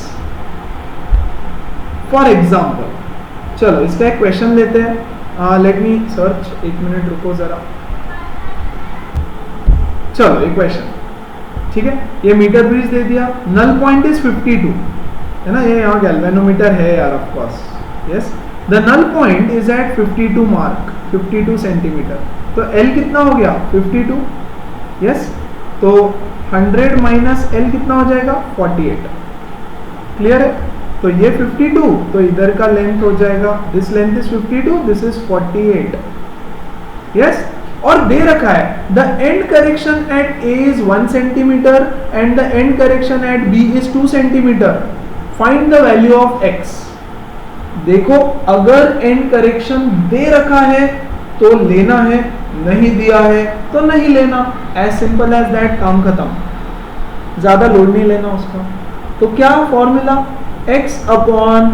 फॉर एग्जाम्पल, चलो इसका एक क्वेश्चन लेते हैं, लेट मी सर्च, 1 मिनट रुको जरा। चलो एक क्वेश्चन, ठीक है, ये मीटर ब्रिज दे दिया, नल पॉइंट इज 52, है ना, ये यहाँ गैल्वेनोमीटर है यार, of course, yes, the null point is at 52 mark, 52 centimetre, तो L कितना हो गया 52, यस, तो 100 माइनस L कितना हो जाएगा 48। क्लियर है? तो ये 52, तो इधर का लेंथ हो जाएगा, this length is 52, this is 48, yes. और दे रखा है the end correction at A is 1 centimetre and the end correction at B is 2 centimetre, find the value of X। देखो, अगर एंड करेक्शन दे रखा है तो लेना है, नहीं दिया है तो नहीं लेना, एज सिंपल एज दैट, काम खत्म, ज्यादा लोड नहीं लेना उसका। तो क्या formula, x upon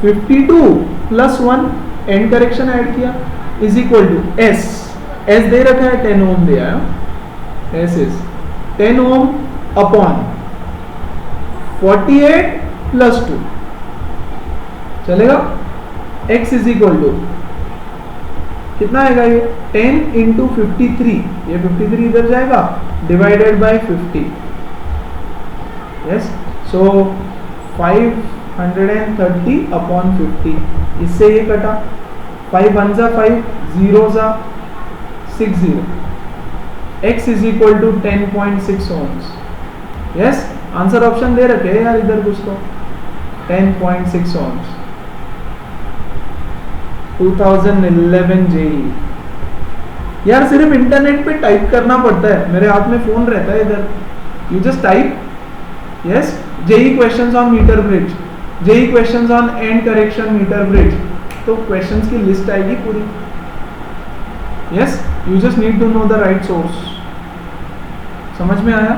52 plus 1 end correction add किया इज इक्वल टू s दे रखा है 10 ओम दिया है, s is 10 ohm upon 48 plus 2, चलेगा, x इज इक्वल टू कितना आएगा, ये 10 इंटू 53, ये 53 इधर जाएगा, divided by 50, yes, so 530 upon 50, इससे ये कटा, 5 1 जा 5, 0 जा 60, x is equal to 10.6 ohms, yes, answer option दे रखे यार इधर कुछ तो, 10.6 ohms, 2011 जेई। यार सिर्फ इंटरनेट पे टाइप करना पड़ता है, मेरे हाथ में फोन रहता है इधर, you just type, yes, JEE questions on metre bridge, JEE questions on end correction metre bridge, तो क्वेश्चंस की लिस्ट आएगी पूरी, yes, you just need to know the right source. समझ में आया?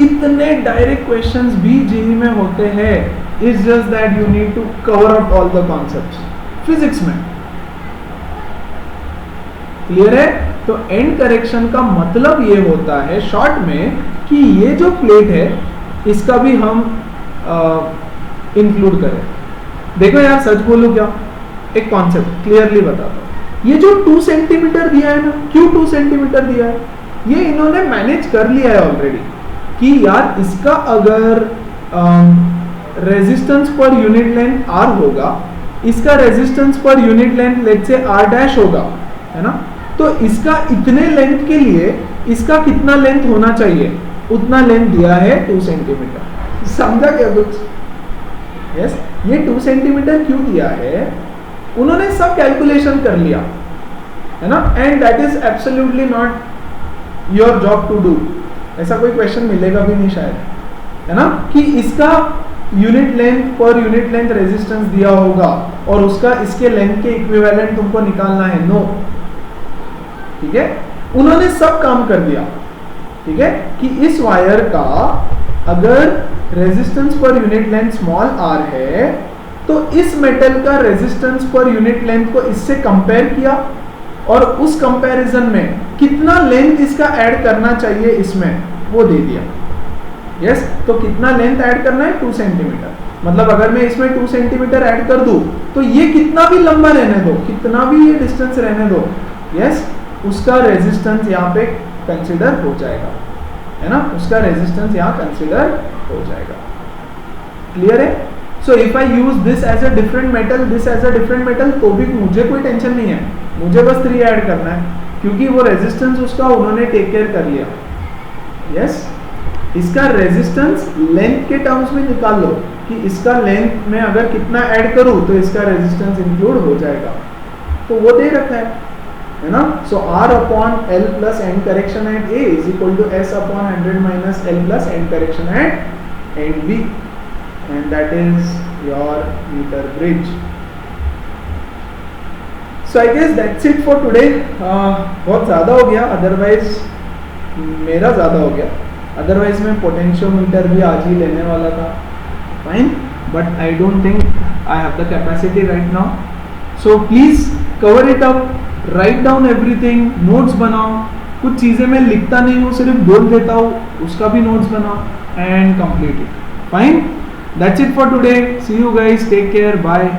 इतने डायरेक्ट क्वेश्चंस भी जेई में होते हैं, it's just that you need to cover up all the concepts physics में। क्लियर है? तो एंड करेक्शन का मतलब ये होता है शॉर्ट में कि ये जो प्लेट है इसका भी हम इंक्लूड करें। देखो यार, सच बोलूं क्या, एक कॉन्सेप्ट क्लियरली बताता हूं, ये जो 2 सेंटीमीटर दिया है ना, क्यों 2 सेंटीमीटर दिया है, ये इन्होंने मैनेज कर लिया है ऑलरेडी कि यार इसका अगर रेजिस्टेंस पर यूनिट लेंथ R होगा, इसका रेजिस्टेंस पर unit length let's say R dash होगा, है ना, तो इसका इतने लेंथ के लिए इसका कितना लेंथ होना चाहिए, उतना लेंथ दिया है 2 सेंटीमीटर। समझा क्या कुछ? यस, ये 2 सेंटीमीटर क्यों दिया है, उन्होंने सब कैलकुलेशन कर लिया, है ना, and that is absolutely not your job to do, ऐसा कोई क्वेश्चन मिलेगा भी नहीं शायद, है ना, कि इसका यूनिट लेंथ पर यूनिट लेंथ रेजिस्टेंस दिया होगा और उसका इसके लेंथ के इक्विवेलेंट तुमको निकालना है, नो, ठीक है, उन्होंने सब काम कर दिया, ठीक है, कि इस वायर का अगर रेजिस्टेंस पर यूनिट लेंथ स्मॉल r है तो इस मेटल का रेजिस्टेंस पर यूनिट लेंथ को इससे कंपेयर किया और उस कंपैरिजन में कितना लेंथ इसका ऐड करना चाहिए इसमें वो दे दिया। यस, तो कितना लेंथ ऐड करना है, 2 सेंटीमीटर, मतलब अगर मैं इसमें 2 सेंटीमीटर ऐड कर दूं तो ये कितना भी लंबा रहने दो, कितना भी ये डिस्टेंस रहने दो, यस, उसका रेजिस्टेंस यहाँ पे कंसिडर हो जाएगा, है ना, उसका रेजिस्टेंस यहाँ कंसिडर हो जाएगा। क्लियर है? So if I use this as a different metal, this as a different metal, तो भी मुझे कोई टेंशन नहीं है, मुझे बस 3 ऐड करना है क्योंकि वो रेजिस्टेंस उसका उन्होंने टेक केयर कर लिया। यस, इसका रेजिस्टेंस लेंथ के टर्म्स में निकाल लो कि इसका लेंथ में अगर कितना ऐड करूं तो इसका रेजिस्टेंस इंक्लूड हो जाएगा, तो वो दे रखा है। है ना. सो R upon L plus end correction at A is equal to S upon 100 minus L plus end correction at end B, and that is your meter bridge. So I guess that's it for today. बहुत ज़्यादा हो गया, otherwise मेरा ज़्यादा हो गया, otherwise मैं potentiometer भी आज ही लेने वाला था. Fine, but I don't think I have the capacity right now. So please cover it up, write down everything, notes बनाओ. कुछ चीज़ें मैं लिखता नहीं हूँ, सिर्फ बोल देता हूँ, उसका भी नोट्स बनाओ and complete it. Fine, that's it for today. See you guys, take care, bye.